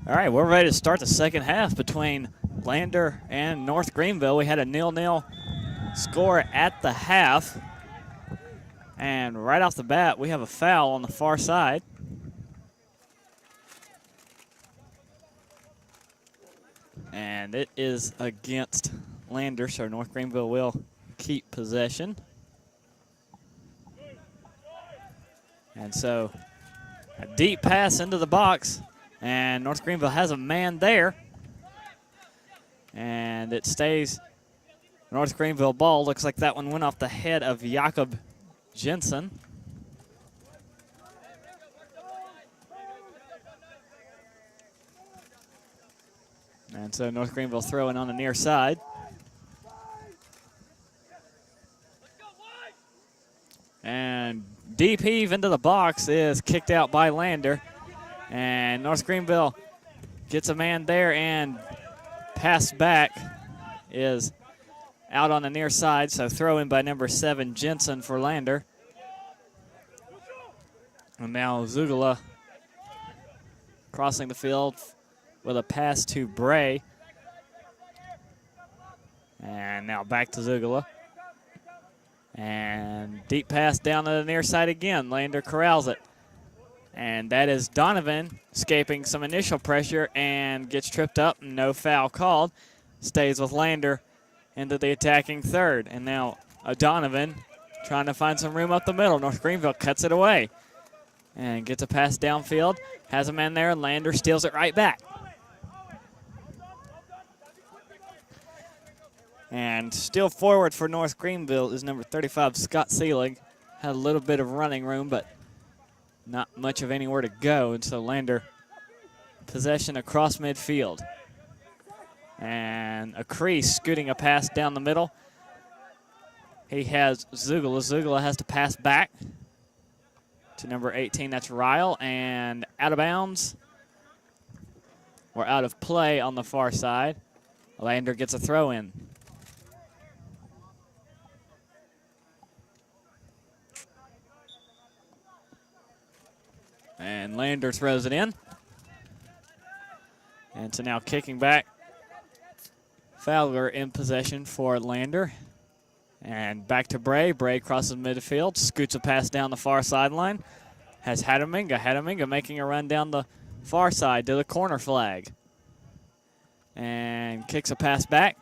All right, we're ready to start the second half between Lander and North Greenville. We had a 0-0 score at the half. And right off the bat, we have a foul on the far side. And it is against Lander, so North Greenville will keep possession. And so a deep pass into the box, and North Greenville has a man there. And it stays North Greenville ball. Looks like that one went off the head of Jakob Jensen. And so North Greenville throwing on the near side. And deep heave into the box is kicked out by Lander. And North Greenville gets a man there, and pass back is out on the near side. So throw in by number 7, Jensen for Lander. And now Zugala crossing the field with a pass to Bray. And now back to Zugala. And deep pass down to the near side again. Lander corrals it. And that is Donovan escaping some initial pressure and gets tripped up. No foul called. Stays with Lander into the attacking third. And now Donovan trying to find some room up the middle. North Greenville cuts it away and gets a pass downfield. Has a man there, and Lander steals it right back. And still forward for North Greenville is number 35, Scott Seelig. Had a little bit of running room, but not much of anywhere to go. And so Lander, possession across midfield. And a crease scooting a pass down the middle. He has Zugala. Zugala has to pass back to number 18, that's Ryle. And out of bounds, or out of play on the far side. Lander gets a throw in. And Lander throws it in. And so now kicking back. Fowler in possession for Lander. And back to Bray. Bray crosses midfield, scoots a pass down the far sideline. Has Hadaminga. Hadaminga making a run down the far side to the corner flag. And kicks a pass back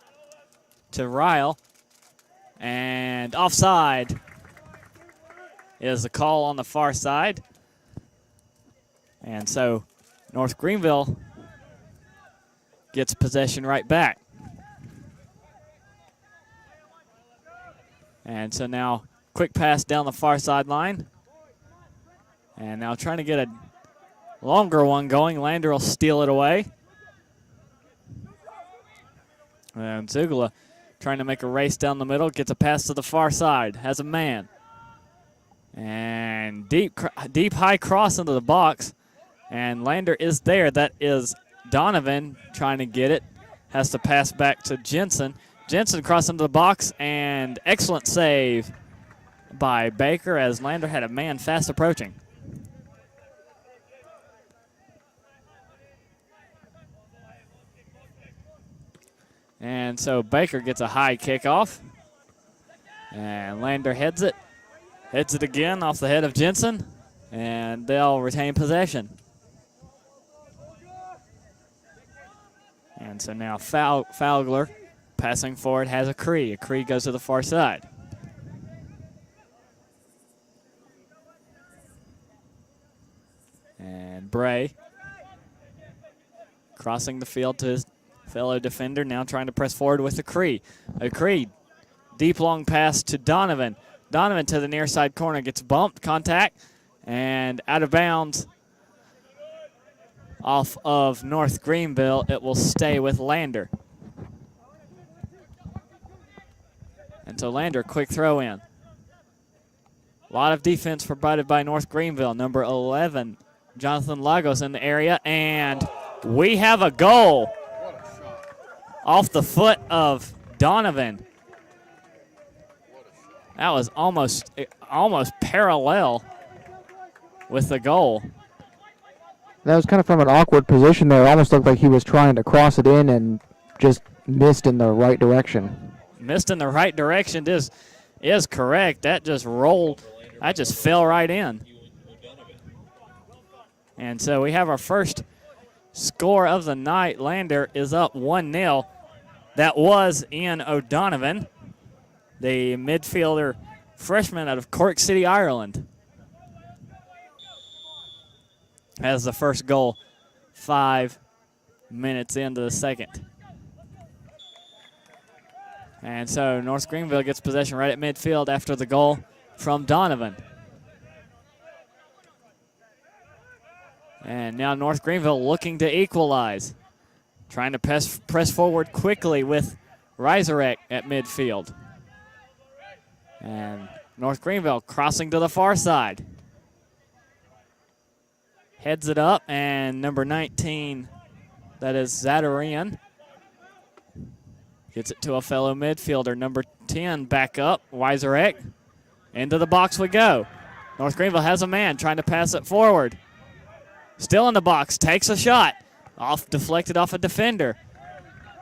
to Ryle. And offside is the call on the far side. And so North Greenville gets possession right back. And so now quick pass down the far sideline. And now trying to get a longer one going. Lander will steal it away. And Zugala trying to make a race down the middle. Gets a pass to the far side. Has a man. And deep high cross into the box. And Lander is there. That is Donovan trying to get it. Has to pass back to Jensen. Jensen crossed into the box, and excellent save by Baker as Lander had a man fast approaching. And so Baker gets a high kickoff. And Lander heads it. Heads it again off the head of Jensen. And they'll retain possession. And so now Fowler passing forward has a Cree. A Cree goes to the far side. And Bray crossing the field to his fellow defender, now trying to press forward with a Cree. A Cree, deep long pass to Donovan. Donovan to the near side corner, gets bumped, contact, and out of bounds off of North Greenville. It will stay with Lander. And so Lander, quick throw in. A lot of defense provided by North Greenville. Number 11, Jonathan Lagos in the area, and we have a goal off the foot of Donovan. That was almost parallel with the goal. That was kind of from an awkward position there. It almost looked like he was trying to cross it in and just missed in the right direction. Missed in the right direction is correct. That just rolled. That just fell right in. And so we have our first score of the night. Lander is up 1-0. That was Ian O'Donovan, the midfielder freshman out of Cork City, Ireland. Has the first goal 5 minutes into the second. And so North Greenville gets possession right at midfield after the goal from Donovan. And now North Greenville looking to equalize. Trying to press forward quickly with Reiserek at midfield. And North Greenville crossing to the far side. Heads it up, and number 19, that is Zadarian, gets it to a fellow midfielder. Number 10 back up, Weiserek. Into the box we go. North Greenville has a man trying to pass it forward. Still in the box, takes a shot. Deflected off a defender.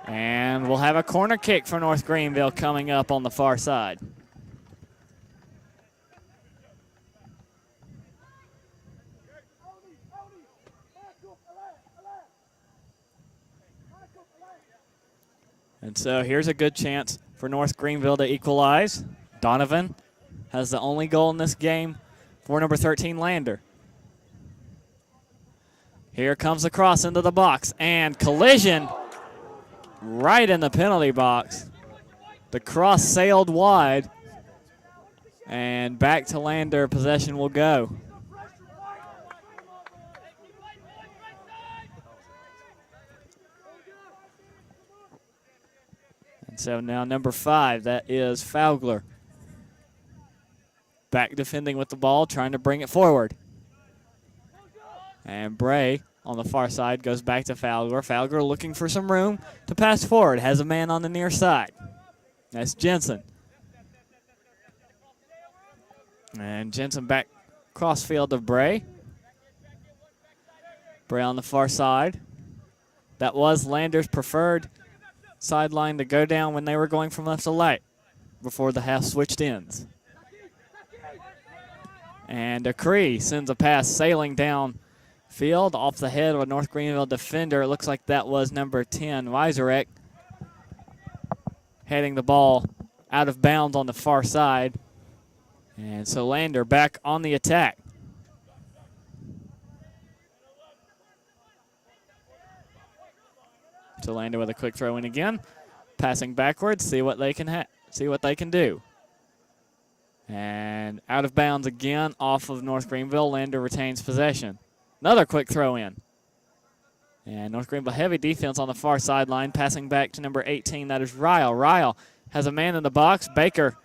And we'll have a corner kick for North Greenville coming up on the far side. And so here's a good chance for North Greenville to equalize. Donovan has the only goal in this game for number 13, Lander. Here comes the cross into the box, and collision right in the penalty box. The cross sailed wide, and back to Lander. Possession will go. And so now number 5, that is Fowler. Back defending with the ball, trying to bring it forward. And Bray on the far side goes back to Fowler. Fowler looking for some room to pass forward. Has a man on the near side. That's Jensen. And Jensen back crossfield to Bray. Bray on the far side. That was Lander's preferred sideline to go down when they were going from left to right before the half switched ends. And Acree sends a pass sailing down field off the head of a North Greenville defender. It looks like that was number 10, Weiserek, heading the ball out of bounds on the far side. And so Lander back on the attack. So Lander with a quick throw in again, passing backwards, see what they can do. And out of bounds again off of North Greenville. Lander retains possession. Another quick throw in. And North Greenville heavy defense on the far sideline, passing back to number 18, that is Ryle. Ryle has a man in the box. Baker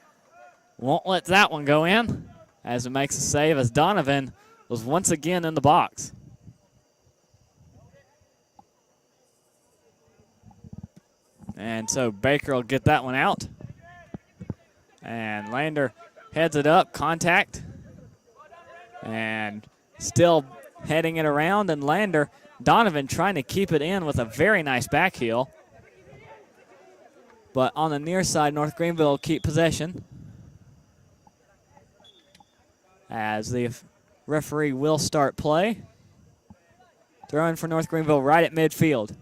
won't let that one go in as it makes a save as Donovan was once again in the box. And so Baker will get that one out. And Lander heads it up, contact. And still heading it around, and Lander, Donovan trying to keep it in with a very nice back heel. But on the near side, North Greenville will keep possession, as the referee will start play. Throwing for North Greenville right at midfield.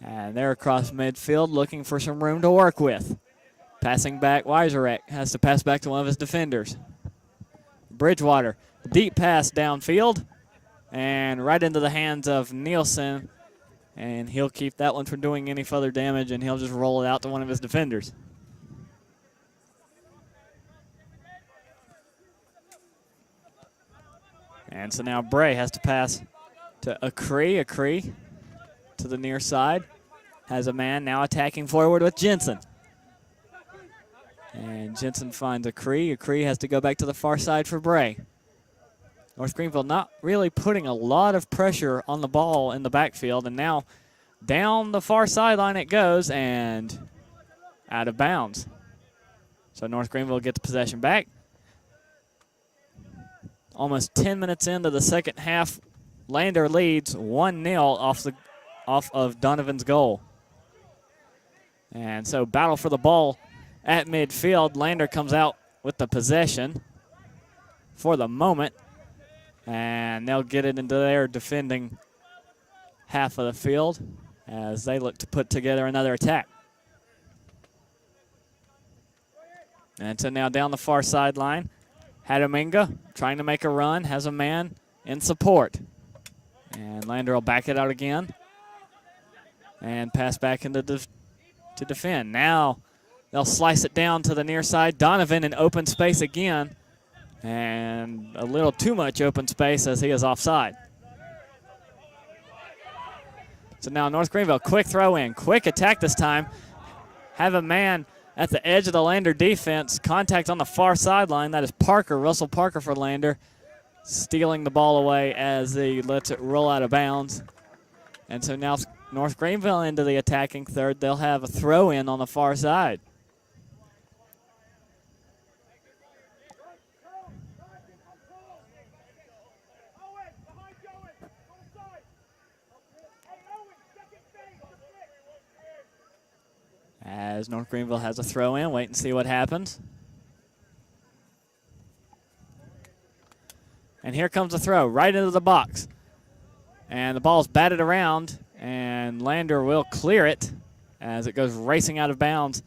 And they're across midfield looking for some room to work with. Passing back, Weiserek has to pass back to one of his defenders. Bridgewater, deep pass downfield, and right into the hands of Nielsen. And he'll keep that one from doing any further damage, and he'll just roll it out to one of his defenders. And so now Bray has to pass to Acree. Acree to the near side. Has a man now attacking forward with Jensen. And Jensen finds Acree. Acree has to go back to the far side for Bray. North Greenville not really putting a lot of pressure on the ball in the backfield. And now down the far sideline it goes and out of bounds. So North Greenville gets possession back. Almost 10 minutes into the second half, Lander leads 1-0 off of Donovan's goal. And so battle for the ball at midfield. Lander comes out with the possession for the moment, and they'll get it into their defending half of the field as they look to put together another attack. And so now down the far sideline, Hadaminga trying to make a run, has a man in support. And Lander will back it out again and pass back into to defend. Now they'll slice it down to the near side. Donovan in open space again, and a little too much open space as he is offside. So now North Greenville, quick throw in, quick attack this time. Have a man at the edge of the Lander defense. Contact on the far sideline. That is Parker, Russell Parker for Lander, stealing the ball away as he lets it roll out of bounds. And so now North Greenville into the attacking third. They'll have a throw in on the far side. As North Greenville has a throw in, wait and see what happens. And here comes the throw right into the box. And the ball's batted around, and Lander will clear it as it goes racing out of bounds.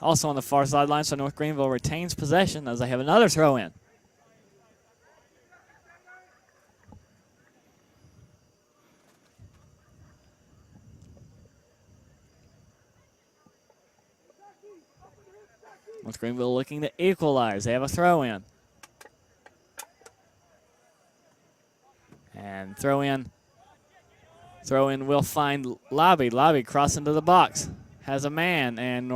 Also on the far sideline, so North Greenville retains possession as they have another throw in. North Greenville looking to equalize. They have a throw in. And throw in will find Lobby. Lobby cross into the box. Has a man, and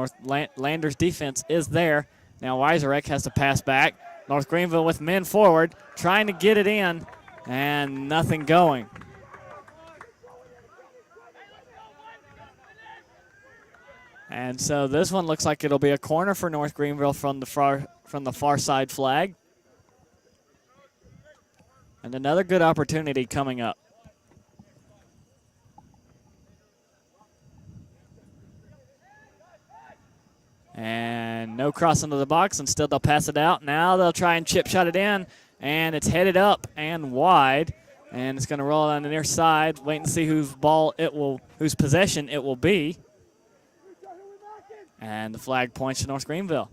Lander's defense is there. Now Weiserek has to pass back. North Greenville with men forward, trying to get it in, and nothing going. And so this one looks like it'll be a corner for North Greenville from the far side flag. And another good opportunity coming up. And no cross into the box. Instead, they'll pass it out. Now they'll try and chip shot it in, and it's headed up and wide. And it's going to roll on the near side. Wait and see whose possession it will be. And the flag points to North Greenville.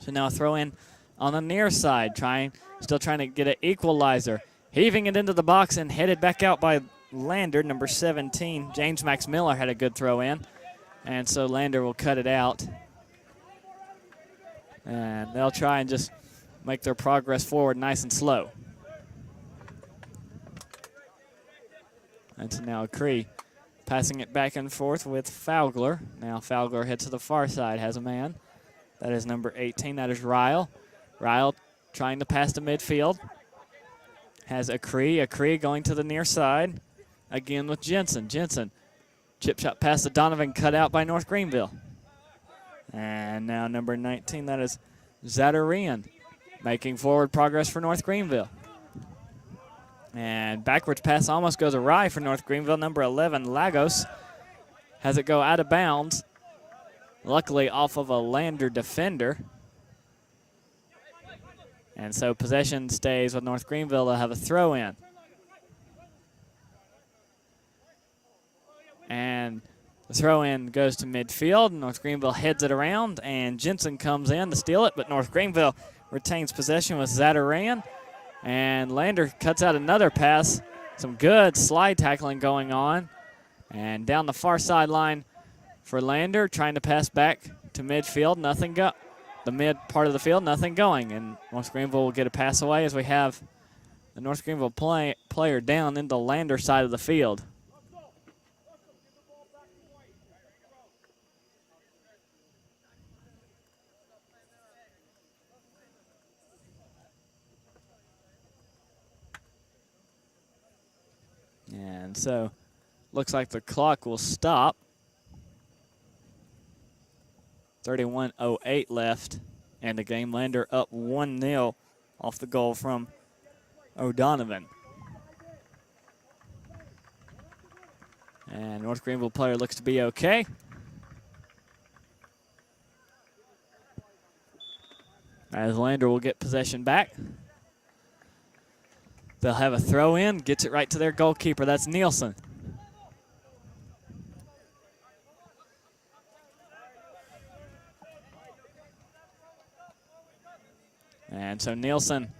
So now a throw in on the near side, still trying to get an equalizer. Heaving it into the box and headed back out by Lander, number 17. James Max Miller had a good throw in. And so Lander will cut it out. And they'll try and just make their progress forward nice and slow. And so now Cree passing it back and forth with Fowler. Now Fowler heads to the far side, has a man. That is number 18, that is Ryle. Ryle trying to pass to midfield. Has a Cree going to the near side. Again with Jensen. Jensen, chip shot pass to Donovan, cut out by North Greenville. And now number 19, that is Zadarian, making forward progress for North Greenville. And backwards pass almost goes awry for North Greenville. Number 11, Lagos, has it go out of bounds. Luckily off of a Lander defender. And so possession stays with North Greenville. They'll have a throw in. And the throw in goes to midfield. North Greenville heads it around, and Jensen comes in to steal it, but North Greenville retains possession with Zadarian. And Lander cuts out another pass. Some good slide tackling going on. And down the far sideline for Lander, trying to pass back to midfield. Nothing go. The mid part of the field, nothing going. And North Greenville will get a pass away as we have the North Greenville player down in the Lander side of the field. And so looks like the clock will stop. 31:08 left, and the game. Lander up 1-0 off the goal from O'Donovan. And North Greenville player looks to be okay. As Lander will get possession back. They'll have a throw in, gets it right to their goalkeeper. That's Nielsen. And so Nielsen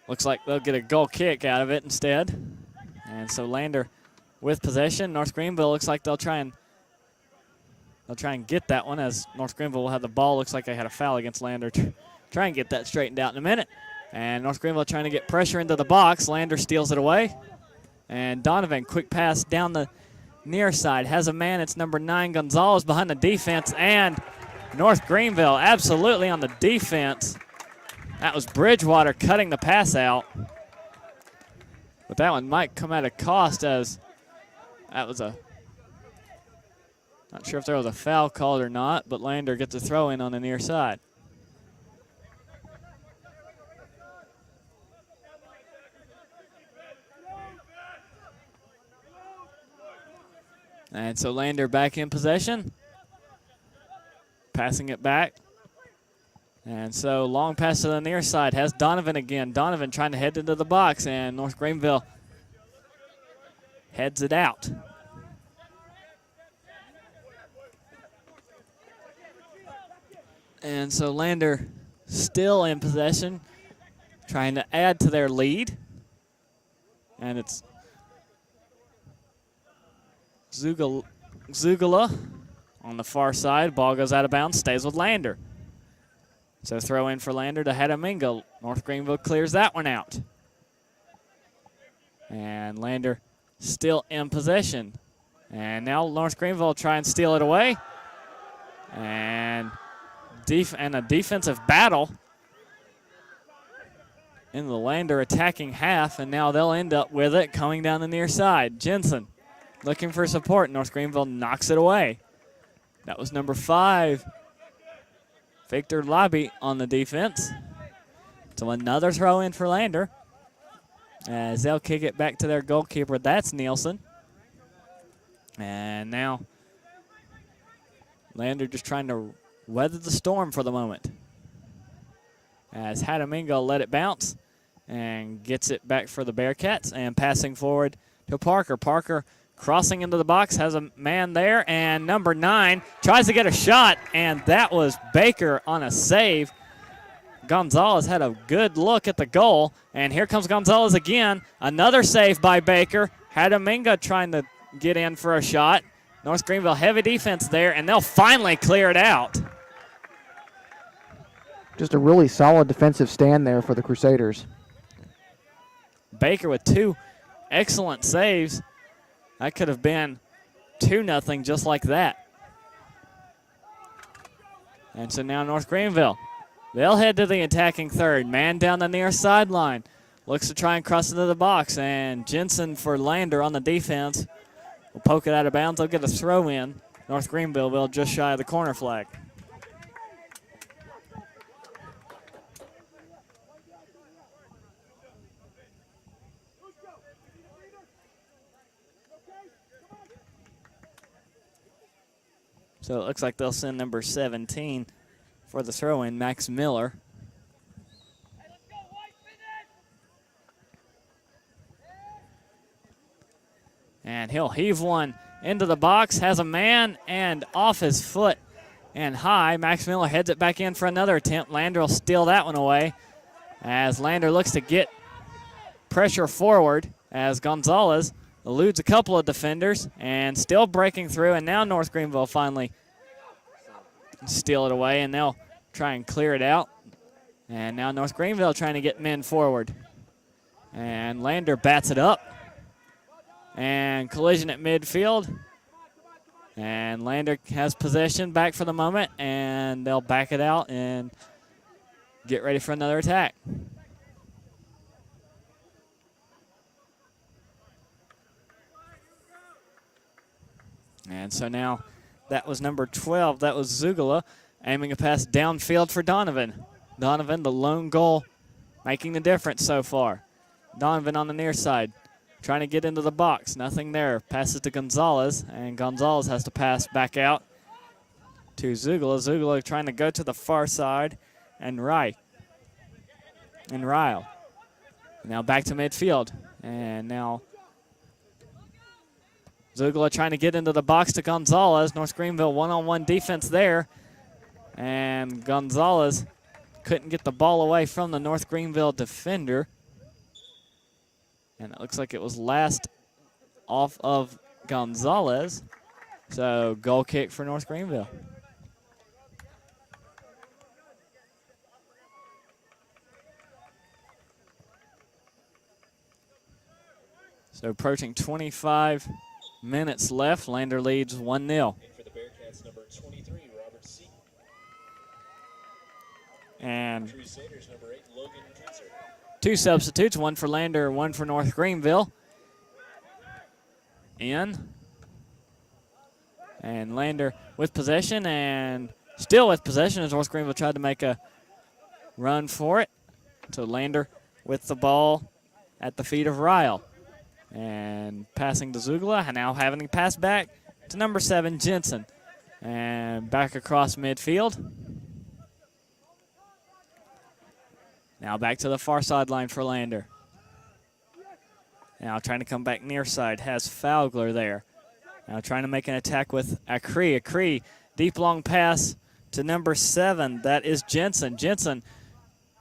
looks like they'll get a goal kick out of it instead. And so Lander with possession. North Greenville looks like they'll try and get that one as North Greenville will have the ball. Looks like they had a foul against Lander. Try and get that straightened out in a minute. And North Greenville trying to get pressure into the box. Lander steals it away. And Donovan, quick pass down the near side. Has a man. It's number 9, Gonzalez, behind the defense. And North Greenville absolutely on the defense. That was Bridgewater cutting the pass out. But that one might come at a cost, as that was a, not sure if there was a foul called or not, but Lander gets a throw in on the near side. And so Lander back in possession. Passing it back. And so long pass to the near side. Has Donovan again. Donovan trying to head into the box, and North Greenville heads it out. And so Lander still in possession, trying to add to their lead. And it's Zugala on the far side. Ball goes out of bounds, stays with Lander. So throw in for Lander to Hadaminga. North Greenville clears that one out. And Lander still in possession. And now North Greenville try and steal it away. And a defensive battle in the Lander attacking half, and now they'll end up with it coming down the near side. Jensen looking for support. North Greenville knocks it away. That was number 5, Victor Lobby, on the defense. So another throw in for Lander, as they'll kick it back to their goalkeeper. That's Nielsen. And now Lander just trying to weather the storm for the moment, as Hadaminga let it bounce and gets it back for the Bearcats, and passing forward to Parker. Parker crossing into the box, has a man there, and number 9 tries to get a shot, and that was Baker on a save. Gonzalez had a good look at the goal, and here comes Gonzalez again. Another save by Baker. Hadaminga trying to get in for a shot. North Greenville heavy defense there, and they'll finally clear it out. Just a really solid defensive stand there for the Crusaders. Baker with 2 excellent saves. That could have been 2-0 just like that. And so now North Greenville, they'll head to the attacking third. Man down the near sideline. Looks to try and cross into the box, and Jensen for Lander on the defense will poke it out of bounds. They'll get a throw in. North Greenville will just shy of the corner flag. So it looks like they'll send number 17 for the throw-in, Max Miller. And he'll heave one into the box, has a man, and off his foot and high. Max Miller heads it back in for another attempt. Lander will steal that one away, as Lander looks to get pressure forward, as Gonzalez eludes a couple of defenders and still breaking through, and now North Greenville finally steal it away, and they'll try and clear it out. And now North Greenville trying to get men forward. And Lander bats it up. And collision at midfield. And Lander has possession back for the moment, and they'll back it out and get ready for another attack. And so now that was number 12. That was Zugala aiming a pass downfield for Donovan. Donovan, the lone goal making the difference so far. Donovan on the near side, trying to get into the box. Nothing there. Passes to Gonzalez, and Gonzalez has to pass back out to Zugula. Zugula trying to go to the far side, and Ryle. Now back to midfield, and now Zugula trying to get into the box to Gonzalez. North Greenville one-on-one defense there, and Gonzalez couldn't get the ball away from the North Greenville defender. And it looks like it was last off of Gonzalez. So goal kick for North Greenville. So approaching 25 minutes left. Lander leads 1-0. And for the Bearcats, number 23, Robert C. And Crusaders, number 8, Logan Dritzer. 2 substitutes, 1 for Lander, 1 for North Greenville. And Lander with possession, and still with possession as North Greenville tried to make a run for it. So Lander with the ball at the feet of Ryle. And passing to Zugula, and now having to pass back to number 7, Jensen. And back across midfield. Now back to the far sideline for Lander. Now trying to come back near side, has Fowler there. Now trying to make an attack with Acree. Acree, deep long pass to number 7. That is Jensen. Jensen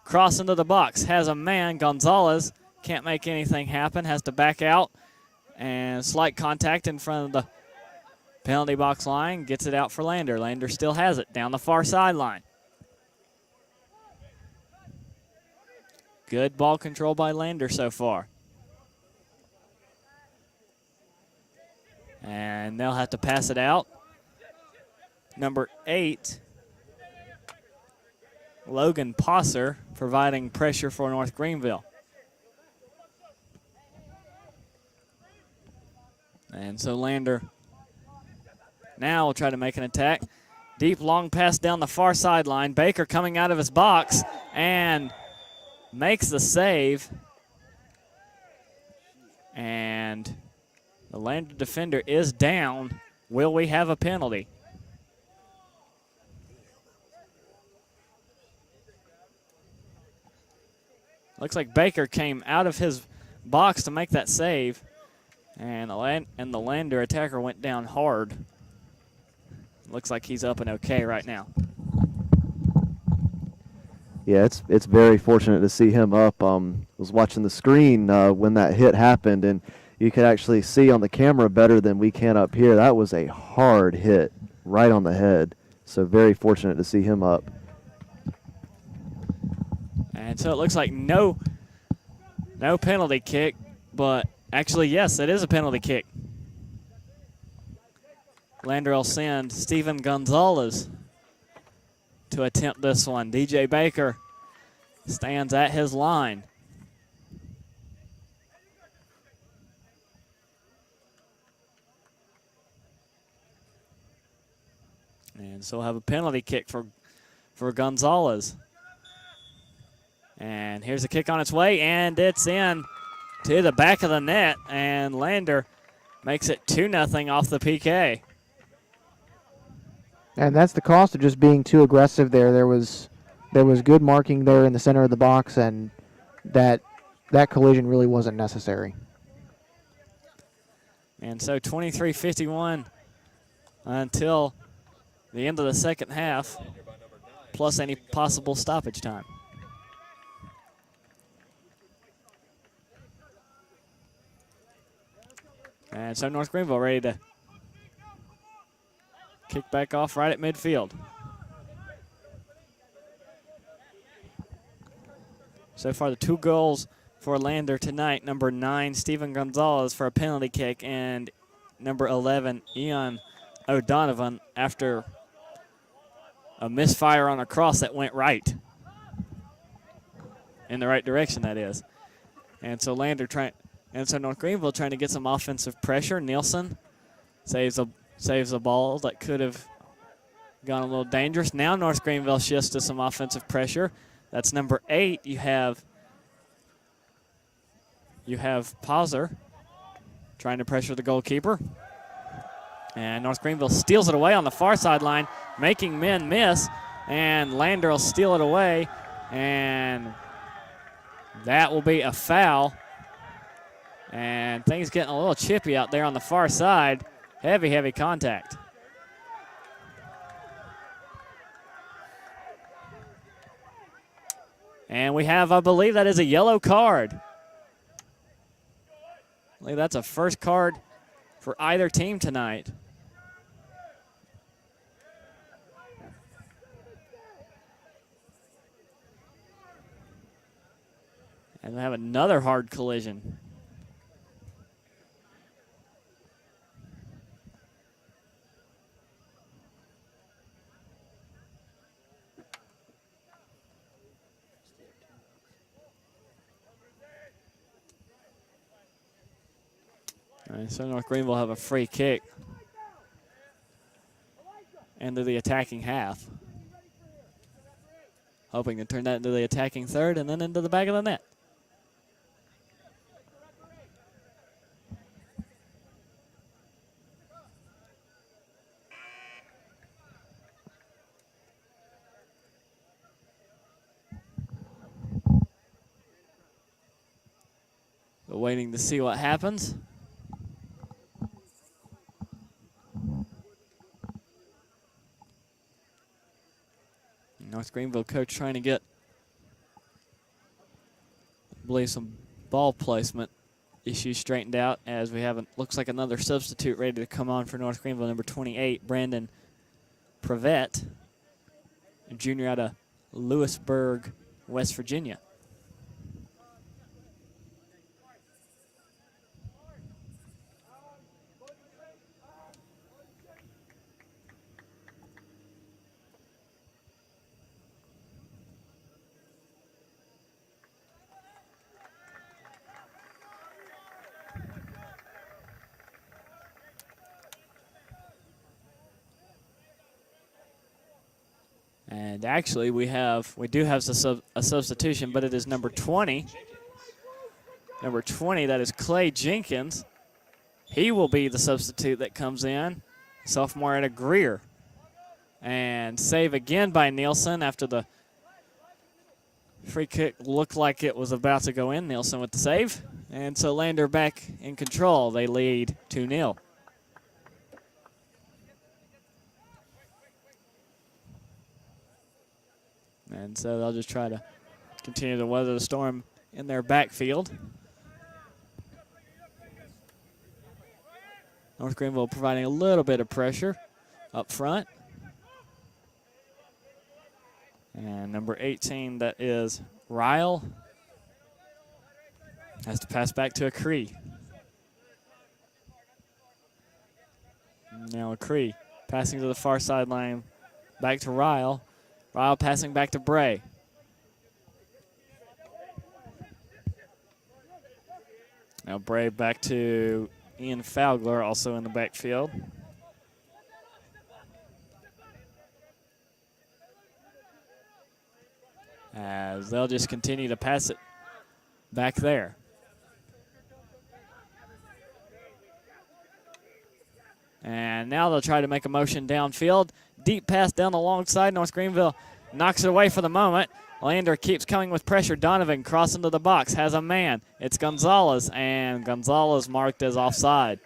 cross into the box, has a man. Gonzalez can't make anything happen, has to back out. And slight contact in front of the penalty box line, gets it out for Lander. Lander still has it down the far sideline. Good ball control by Lander so far. And they'll have to pass it out. Number 8, Logan Posser, providing pressure for North Greenville. And so Lander now will try to make an attack. Deep long pass down the far sideline. Baker coming out of his box and makes the save. And the Lander defender is down. Will we have a penalty? Looks like Baker came out of his box to make that save. And the Lander attacker went down hard. Looks like he's up and okay right now. Yeah, it's very fortunate to see him up. Was watching the screen when that hit happened, and you could actually see on the camera better than we can up here. That was a hard hit right on the head. So very fortunate to see him up. And so it looks like no penalty kick, but actually, yes, it is a penalty kick. Lander will send Steven Gonzalez to attempt this one. DJ Baker stands at his line. And so we'll have a penalty kick for Gonzalez. And here's a kick on its way, and it's in to the back of the net, and Lander makes it 2-0 off the PK. And that's the cost of just being too aggressive there. There was good marking there in the center of the box, and that collision really wasn't necessary. And so 23-51 until the end of the second half, plus any possible stoppage time. And so North Greenville ready to kick back off right at midfield. So far the 2 goals for Lander tonight. Number 9, Steven Gonzalez for a penalty kick, and number 11, Ian O'Donovan after a misfire on a cross that went right. In the right direction, that is. And so North Greenville trying to get some offensive pressure. Nielsen saves a ball that could have gone a little dangerous. Now North Greenville shifts to some offensive pressure. That's number 8. You have you have Pauser trying to pressure the goalkeeper. And North Greenville steals it away on the far sideline, making men miss. And Lander will steal it away. And that will be a foul. And things getting a little chippy out there on the far side. Heavy, heavy contact. And we have, I believe that is a yellow card. I believe that's a first card for either team tonight. And we have another hard collision. All right, so North Greenville have a free kick into the attacking half. Hoping to turn that into the attacking third and then into the back of the net. We're waiting to see what happens. North Greenville coach trying to get, I believe, some ball placement issues straightened out as we have, looks like another substitute ready to come on for North Greenville, number 28, Brandon Prevet, a junior out of Lewisburg, West Virginia. And actually, we do have a substitution, but it is number 20. Number 20, that is Clay Jenkins. He will be the substitute that comes in, sophomore out of Greer. And save again by Nielsen after the free kick looked like it was about to go in. Nielsen with the save. And so Lander back in control. They lead 2-0. And so they'll just try to continue to weather the storm in their backfield. North Greenville providing a little bit of pressure up front. And number 18, that is Ryle, has to pass back to Acree. Now Acree passing to the far sideline, back to Ryle. Ryle passing back to Bray. Now Bray back to Ian Fowler, also in the backfield. As they'll just continue to pass it back there. And now they'll try to make a motion downfield. Deep pass down the long side. North Greenville knocks it away for the moment. Lander keeps coming with pressure. Donovan crossing to the box. Has a man. It's Gonzalez. And Gonzalez marked as offside.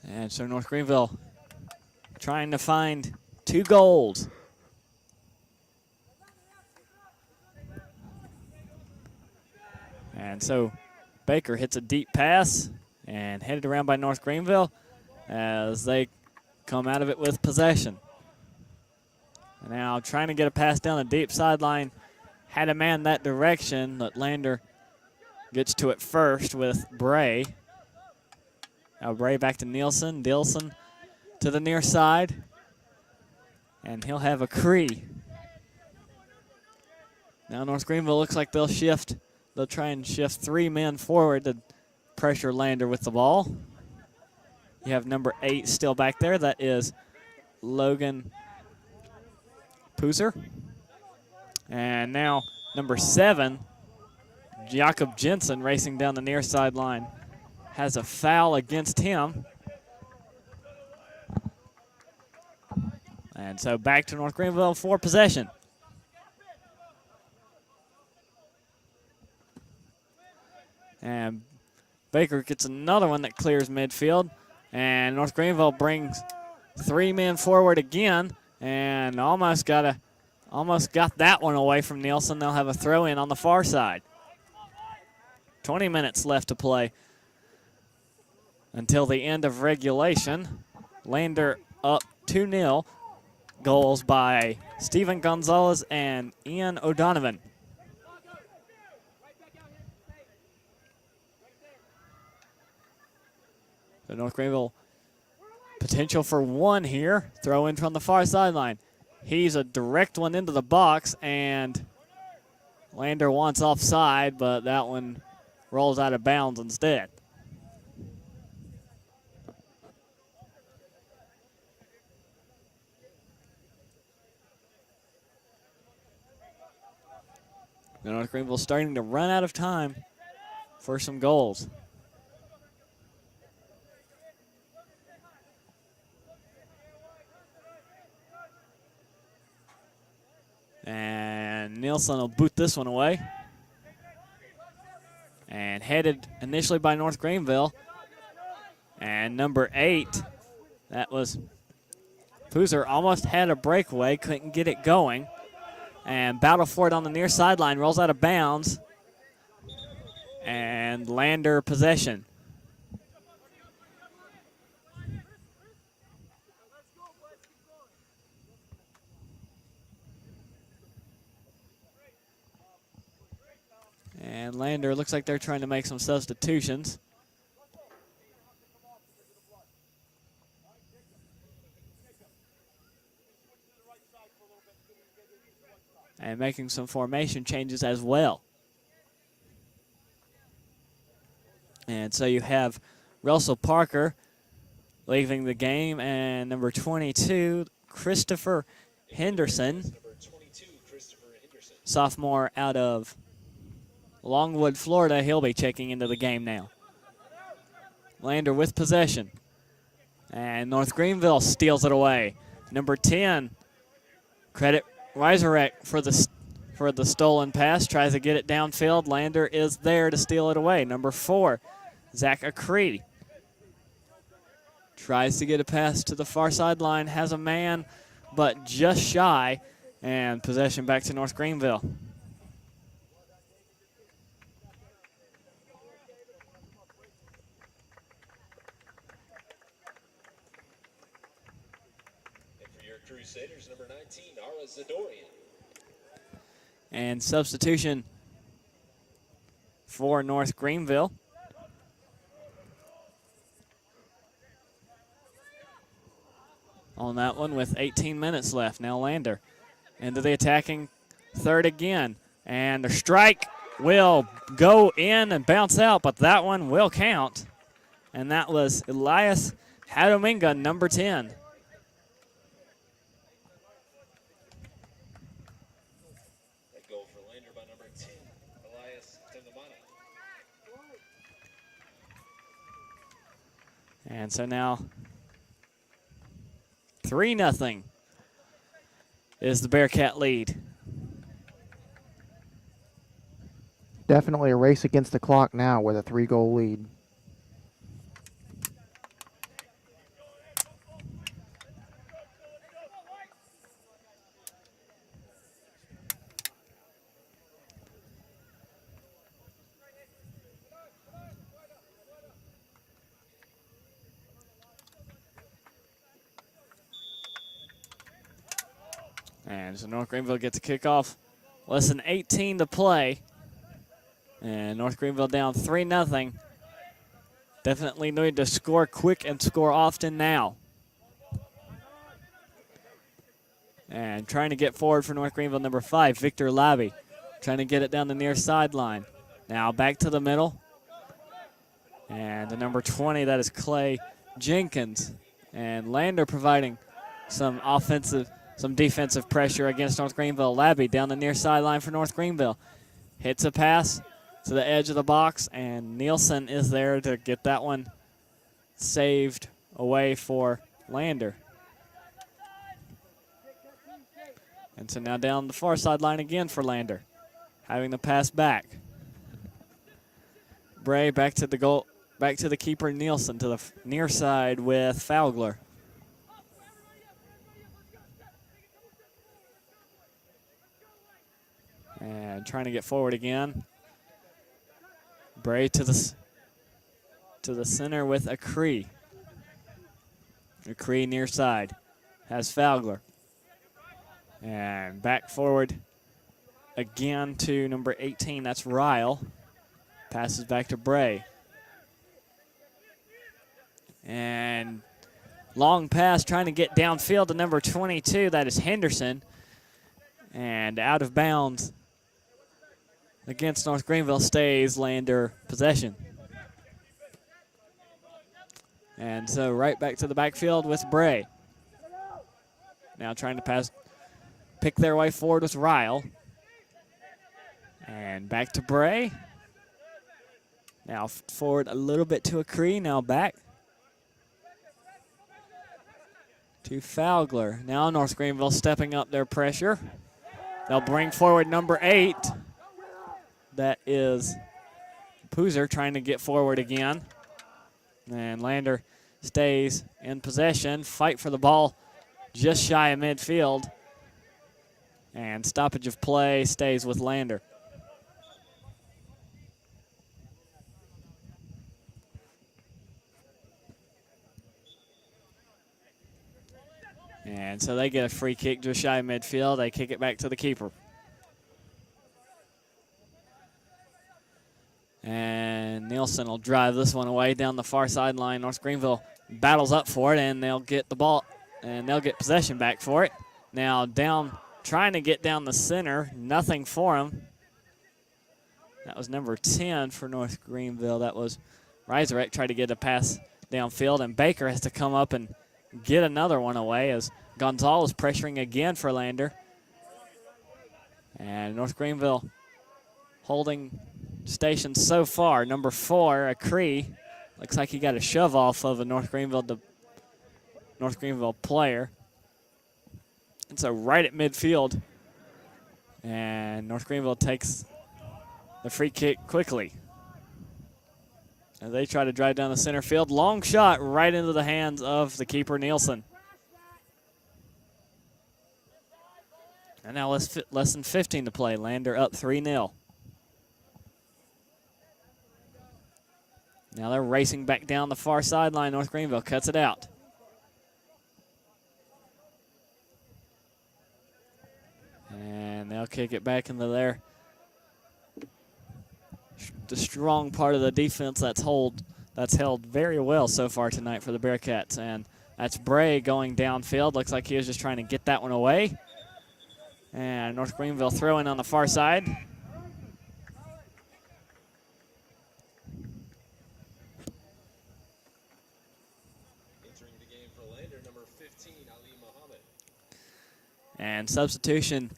And so North Greenville trying to find 2 goals. And so Baker hits a deep pass and headed around by North Greenville as they come out of it with possession. Now trying to get a pass down the deep sideline. Had a man that direction, but Lander gets to it first with Bray. Now Bray back to Nielsen. Nielsen to the near side. And he'll have Acree. Now North Greenville looks like they'll shift. They'll try and shift 3 men forward to pressure Lander with the ball. You have number 8 still back there. That is Logan Pooser. And now number 7, Jakob Jensen, racing down the near sideline, has a foul against him. And so back to North Greenville for possession. And Baker gets another one that clears midfield. And North Greenville brings 3 men forward again and almost got that one away from Nielsen. They'll have a throw in on the far side. 20 minutes left to play until the end of regulation. Lander up 2-0. Goals by Steven Gonzalez and Ian O'Donovan. So North Greenville, potential for 1 here. Throw in from the far sideline. He's a direct one into the box, and Lander wants offside, but that one rolls out of bounds instead. North Greenville starting to run out of time for some goals. And Nielsen will boot this one away. And headed initially by North Greenville. And number 8, that was Poozer, almost had a breakaway, couldn't get it going. And battle for it on the near sideline, rolls out of bounds. And Lander possession. And Lander looks like they're trying to make some substitutions. And making some formation changes as well. And so you have Russell Parker leaving the game, and number 22, Christopher Henderson, sophomore out of Longwood, Florida. He'll be checking into the game now. Lander with possession. And North Greenville steals it away. Number 10, Credit Weiserek for the stolen pass. Tries to get it downfield. Lander is there to steal it away. Number 4, Zach Acree. Tries to get a pass to the far sideline. Has a man, but just shy. And possession back to North Greenville. Crusaders, number 19, Ara Zadorian. And substitution for North Greenville. On that one with 18 minutes left. Now Lander into the attacking third again. And the strike will go in and bounce out, but that one will count. And that was Elias Hadominga, number 10. And so now 3-0 is the Bearcat lead. Definitely a race against the clock now with a 3-goal lead. And so North Greenville gets a kickoff. Less than 18 to play. And North Greenville down 3-0. Definitely need to score quick and score often now. And trying to get forward for North Greenville, number 5, Victor Labby. Trying to get it down the near sideline. Now back to the middle. And the number 20, that is Clay Jenkins. And Lander providing some offensive some defensive pressure against North Greenville. Labby down the near sideline for North Greenville. Hits a pass to the edge of the box, and Nielsen is there to get that one saved away for Lander. And so now down the far sideline again for Lander, having the pass back. Bray back to the goal, back to the keeper Nielsen to the near side with Fowler. And trying to get forward again. Bray to the center with Acree. Acree near side has Fowler. And back forward again to number 18, that's Ryle. Passes back to Bray. And long pass trying to get downfield to number 22, that is Henderson. And out of bounds against North Greenville stays Lander possession. And so right back to the backfield with Bray. Now trying to pick their way forward with Ryle. And back to Bray. Now forward a little bit to Acree, now back to Fowler. Now North Greenville stepping up their pressure. They'll bring forward number 8. That is Poozer trying to get forward again. And Lander stays in possession. Fight for the ball just shy of midfield. And stoppage of play stays with Lander. And so they get a free kick just shy of midfield. They kick it back to the keeper. And Nielsen will drive this one away down the far sideline. North Greenville battles up for it, and they'll get the ball, and they'll get possession back for it. Now down, trying to get down the center, nothing for him. That was number 10 for North Greenville. That was Reiserek tried to get a pass downfield, and Baker has to come up and get another one away as Gonzalez pressuring again for Lander. And North Greenville holding station so far. Number 4, Acree. Looks like he got a shove off of a North Greenville player. And so right at midfield. And North Greenville takes the free kick quickly. And they try to drive down the center field. Long shot right into the hands of the keeper, Nielsen. And now less than 15 to play. Lander up 3-0. Now they're racing back down the far sideline. North Greenville cuts it out. And they'll kick it back into there. The strong part of the defense that's held very well so far tonight for the Bearcats. And that's Bray going downfield. Looks like he was just trying to get that one away. And North Greenville throwing on the far side. Entering the game for Lander, number 15, Ali Muhammad. And substitution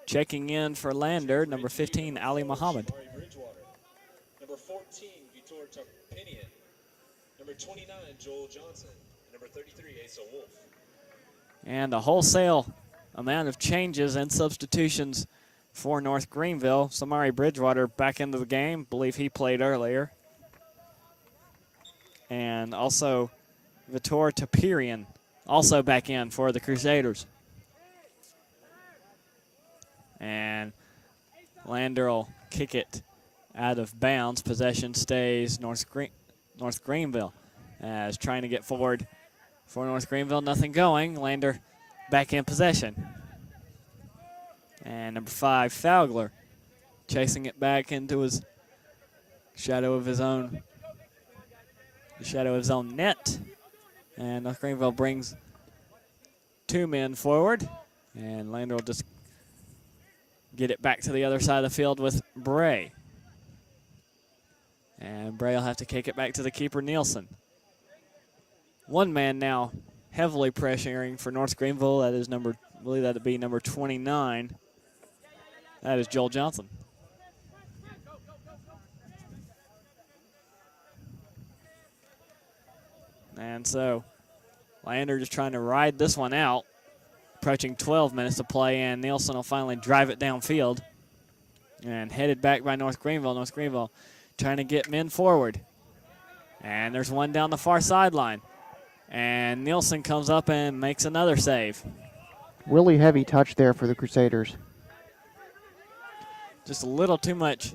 checking in for Lander, number 15, Ali Muhammad. Number 14, Vitor Tarpinian. Number 29, Joel Johnson. Number 33, Asa Wolf. And a wholesale amount of changes and substitutions for North Greenville. Samari Bridgewater back into the game. Believe he played earlier. And also Vitor Tapirian also back in for the Crusaders. And Lander will kick it out of bounds. Possession stays North Greenville. As trying to get forward for North Greenville, nothing going. Lander back in possession. And number 5, Fowler, chasing it back into his shadow of his own net. And North Greenville brings 2 men forward. And Lander will just get it back to the other side of the field with Bray. And Bray will have to kick it back to the keeper, Nielsen. 1 man now heavily pressuring for North Greenville. That is I believe that would be number 29. That is Joel Johnson. And so Lander just trying to ride this one out. Approaching 12 minutes to play, and Nielsen will finally drive it downfield. And headed back by North Greenville. North Greenville trying to get men forward. And there's one down the far sideline. And Nielsen comes up and makes another save. Really heavy touch there for the Crusaders. Just a little too much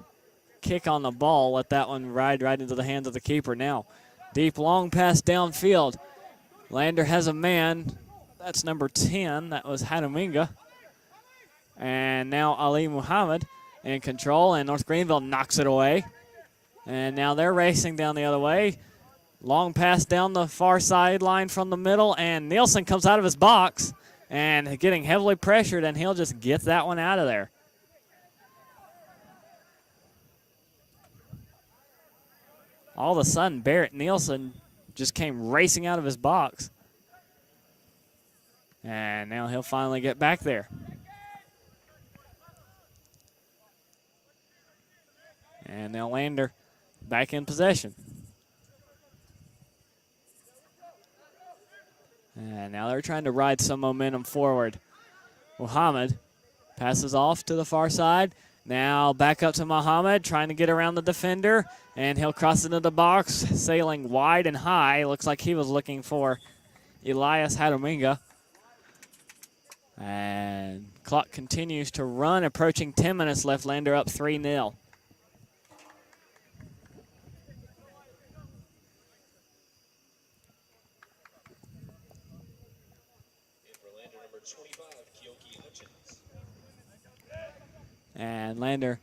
kick on the ball. Let that one ride right into the hands of the keeper now. Deep long pass downfield. Lander has a man. That's number 10. That was Hadaminga. And now Ali Muhammad in control, and North Greenville knocks it away. And now they're racing down the other way. Long pass down the far sideline from the middle, and Nielsen comes out of his box and getting heavily pressured, and he'll just get that one out of there. All of a sudden, Barrett Nielsen just came racing out of his box. And now he'll finally get back there. And now Lander back in possession. And now they're trying to ride some momentum forward. Muhammad passes off to the far side. Now back up to Muhammad, trying to get around the defender. And he'll cross into the box, sailing wide and high. Looks like he was looking for Elias Hadaminga. And clock continues to run, approaching 10 minutes left. Lander up 3-0. In for Lander, number 25, Keoki Hutchins. And Lander,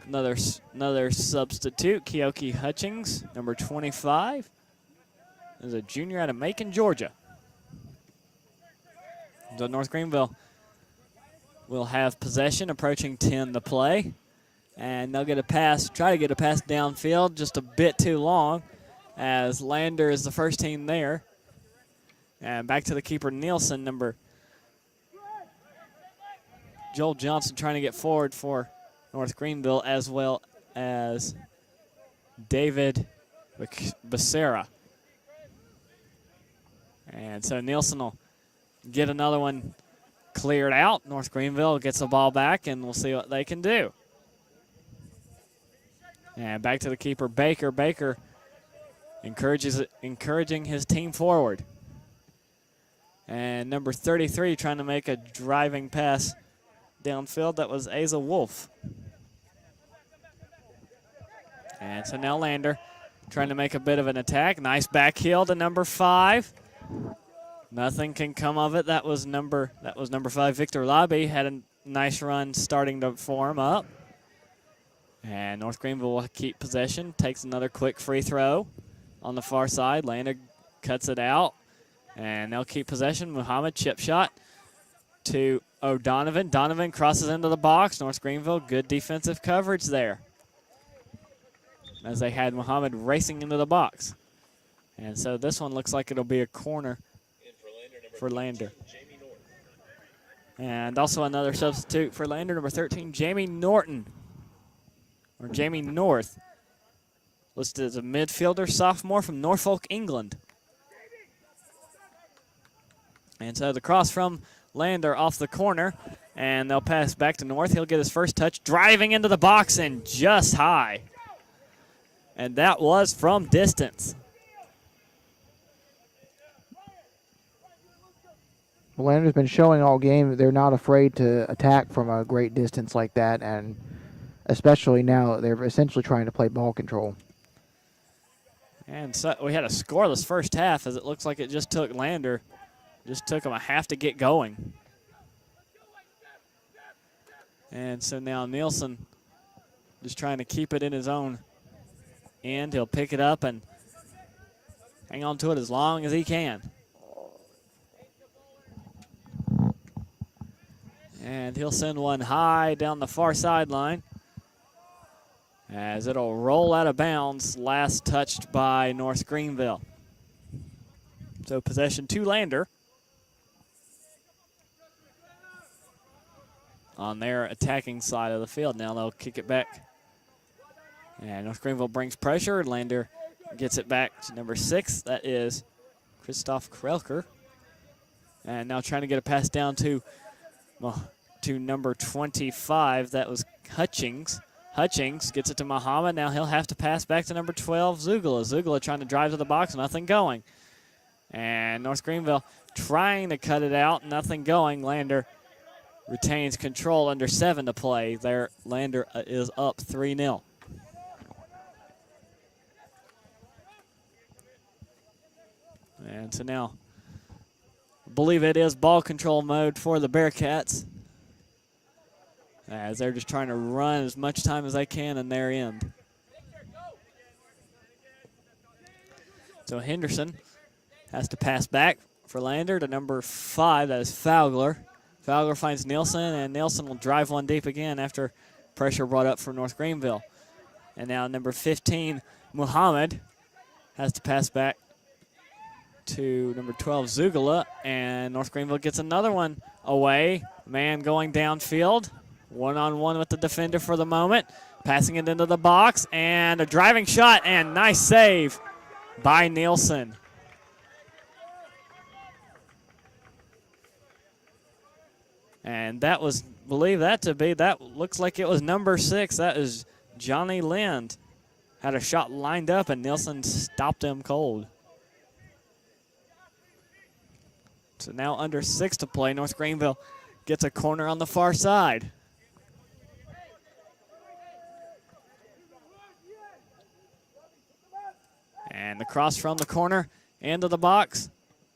another substitute, Keoki Hutchings, number 25, is a junior out of Macon, Georgia. So North Greenville will have possession, approaching 10 to play. And they'll get a pass, try to get a pass downfield, just a bit too long, as Lander is the first team there. And back to the keeper, Nielsen, number Joel Johnson trying to get forward for North Greenville, as well as David Becerra. And so Nielsen will get another one cleared out. North Greenville gets the ball back, and we'll see what they can do. And back to the keeper, Baker. Baker encouraging his team forward. And number 33 trying to make a driving pass downfield. That was Asa Wolf. And so now Lander trying to make a bit of an attack. Nice back heel to number 5. Nothing can come of it. That was number 5, Victor Lobby. Had a nice run starting to form up. And North Greenville will keep possession. Takes another quick free throw on the far side. Lander cuts it out. And they'll keep possession. Muhammad chip shot to O'Donovan. Donovan crosses into the box. North Greenville, good defensive coverage there, as they had Muhammad racing into the box. And so this one looks like it'll be a corner for Lander. And also another substitute for Lander, number 13, Jamie Norton, or Jamie North, listed as a midfielder, sophomore from Norfolk, England. And so the cross from Lander off the corner, and they'll pass back to North. He'll get his first touch, driving into the box and just high. And that was from distance. Lander's been showing all game that they're not afraid to attack from a great distance like that, and especially now they're essentially trying to play ball control. And so we had a scoreless first half, as it looks like it just took Lander, just took them a half to get going. And so now Nielsen just trying to keep it in his own end. He'll pick it up and hang on to it as long as he can. And he'll send one high down the far sideline, as it'll roll out of bounds, last touched by North Greenville. So possession to Lander. On their attacking side of the field. Now they'll kick it back. And North Greenville brings pressure. Lander gets it back to number 6. That is Christoph Krelker. And now trying to get a pass down to number 25. That was Hutchings. Hutchings gets it to Muhammad. Now he'll have to pass back to number 12, Zugula. Zugula trying to drive to the box, nothing going. And North Greenville trying to cut it out, nothing going. Lander retains control, under 7 to play. There, Lander is up 3-0. And so now, I believe it is ball control mode for the Bearcats, as they're just trying to run as much time as they can in their end. So Henderson has to pass back for Lander to number 5, that is Fowler. Fowler finds Nielsen, and Nielsen will drive one deep again after pressure brought up from North Greenville. And now number 15, Muhammad, has to pass back to number 12, Zugala, and North Greenville gets another one away. Man going downfield, one-on-one with the defender for the moment, passing it into the box, and a driving shot, and nice save by Nielsen. And that was, believe that to be, that looks like it was number 6. That is Johnny Lind. Had a shot lined up, and Nielsen stopped him cold. So now under 6 to play. North Greenville gets a corner on the far side. And the cross from the corner into the box.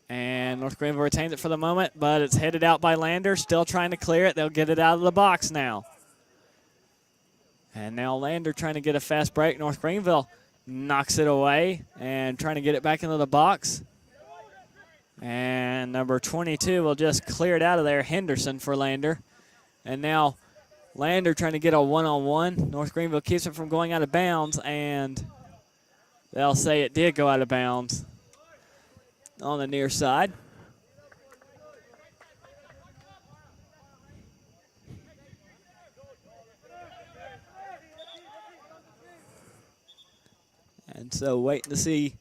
And North Greenville retains it for the moment, but it's headed out by Lander, still trying to clear it. They'll get it out of the box now. And now Lander trying to get a fast break. North Greenville knocks it away and trying to get it back into the box. And number 22 will just clear it out of there, Henderson for Lander. And now Lander trying to get a one-on-one. North Greenville keeps it from going out of bounds, and they'll say it did go out of bounds on the near side. And so waiting to see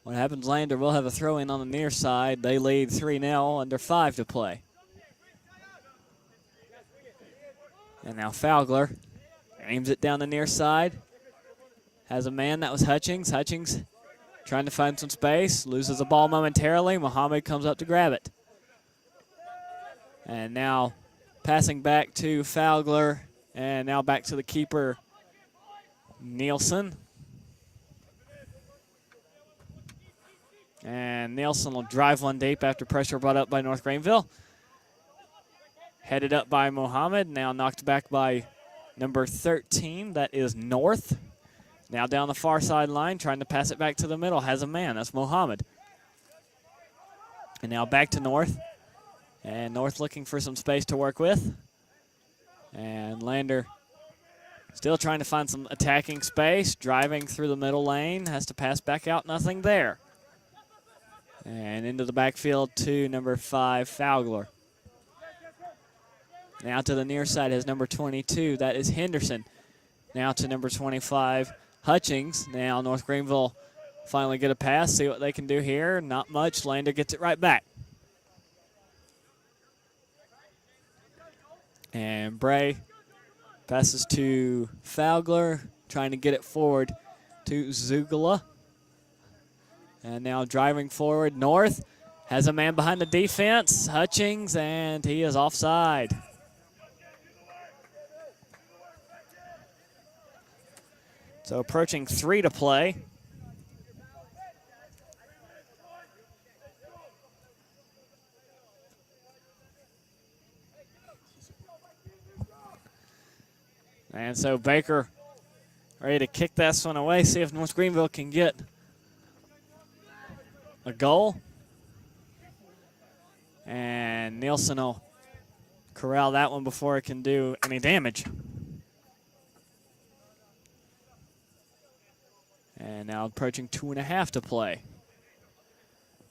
what happens. Lander will have a throw in on the near side. They lead 3-0, under 5 to play. And now Fowler aims it down the near side. Has a man, that was Hutchings. Hutchings trying to find some space, loses the ball momentarily. Muhammad comes up to grab it. And now passing back to Fowler, and now back to the keeper, Nielsen. And Nielsen will drive one deep after pressure brought up by North Greenville. Headed up by Muhammad, now knocked back by number 13, that is North. Now down the far sideline, trying to pass it back to the middle. Has a man, that's Muhammad. And now back to North. And North looking for some space to work with. And Lander still trying to find some attacking space. Driving through the middle lane, has to pass back out, nothing there. And into the backfield to number 5, Fowler. Now to the near side is number 22, that is Henderson. Now to number 25, Hutchings. Now North Greenville finally get a pass, see what they can do here. Not much, Lander gets it right back. And Bray passes to Fowler, trying to get it forward to Zugala. And now driving forward, North has a man behind the defense, Hutchings, and he is offside. So approaching 3 to play. And so Baker ready to kick this one away, see if North Greenville can get a goal. And Nielsen will corral that one before it can do any damage. And now approaching 2.5 to play.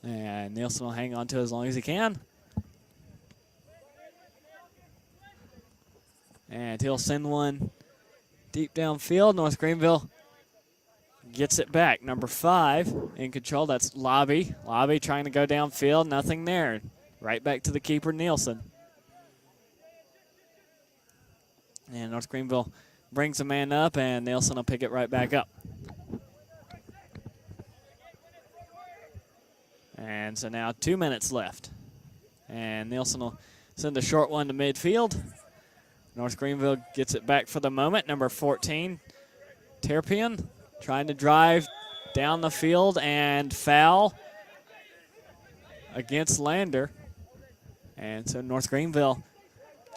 And Nielsen will hang on to it as long as he can. And he'll send one deep downfield. North Greenville gets it back. Number 5 in control. That's Lobby. Lobby trying to go downfield. Nothing there. Right back to the keeper, Nielsen. And North Greenville brings a man up, and Nielsen will pick it right back up. And so now 2 minutes left. And Nielsen will send a short one to midfield. North Greenville gets it back for the moment. Number 14, Terpian, trying to drive down the field and foul against Lander. And so North Greenville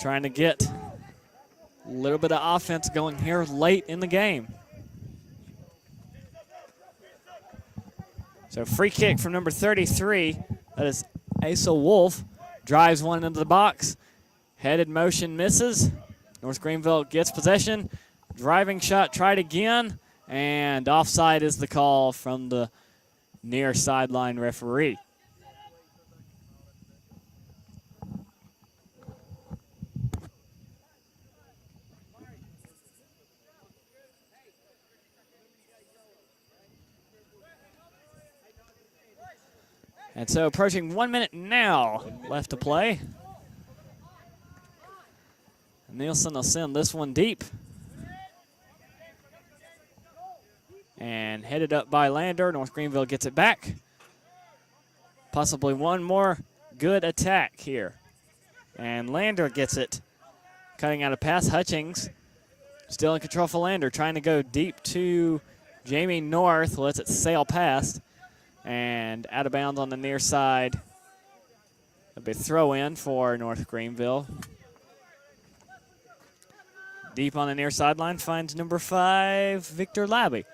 trying to get a little bit of offense going here late in the game. So free kick from number 33. That is Asa Wolf. Drives one into the box. Headed motion misses. North Greenville gets possession. Driving shot tried again. And offside is the call from the near sideline referee. And so approaching 1 minute now left to play. Nielsen will send this one deep. And headed up by Lander. North Greenville gets it back. Possibly one more good attack here. And Lander gets it. Cutting out a pass. Hutchings still in control for Lander. Trying to go deep to Jamie North. Lets it sail past. And out of bounds on the near side. A big throw in for North Greenville. Deep on the near sideline finds number 5, Victor Labby.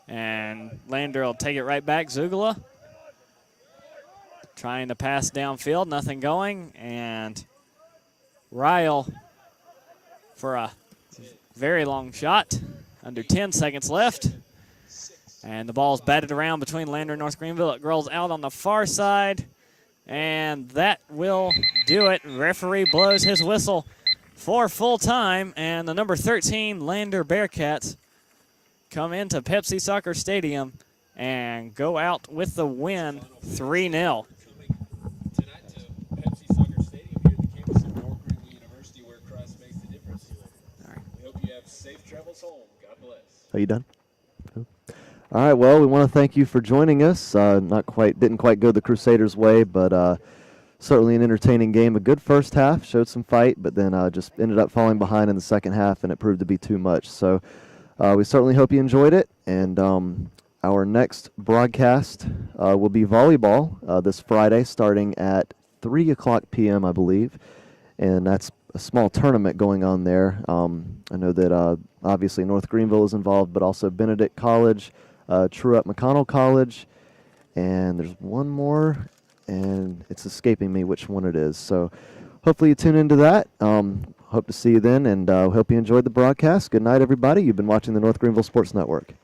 And Lander will take it right back. Zugula trying to pass downfield, nothing going. And Ryle for a very long shot. Under 10 seconds left. And the ball's batted around between Lander and North Greenville. It rolls out on the far side. And that will do it. Referee blows his whistle for full time. And the number 13 Lander Bearcats come into Pepsi Soccer Stadium and go out with the win 3-0. Tonight to Pepsi Soccer Stadium here at the campus of North Greenville University, where Christ makes the difference. All right. We hope you have safe travels home. God bless. Are you done? Cool. All right. Well, we want to thank you for joining us. Didn't quite go the Crusaders' way, but certainly an entertaining game. A good first half, showed some fight, but then just ended up falling behind in the second half, and it proved to be too much. So we certainly hope you enjoyed it. And our next broadcast will be volleyball this Friday, starting at 3:00 p.m., I believe, and that's a small tournament going on there. I know that obviously North Greenville is involved, but also Benedict College, Truett McConnell College, and there's one more, and it's escaping me which one it is. So hopefully you tune into that. Hope to see you then, and hope you enjoyed the broadcast. Good night, everybody. You've been watching the North Greenville Sports Network.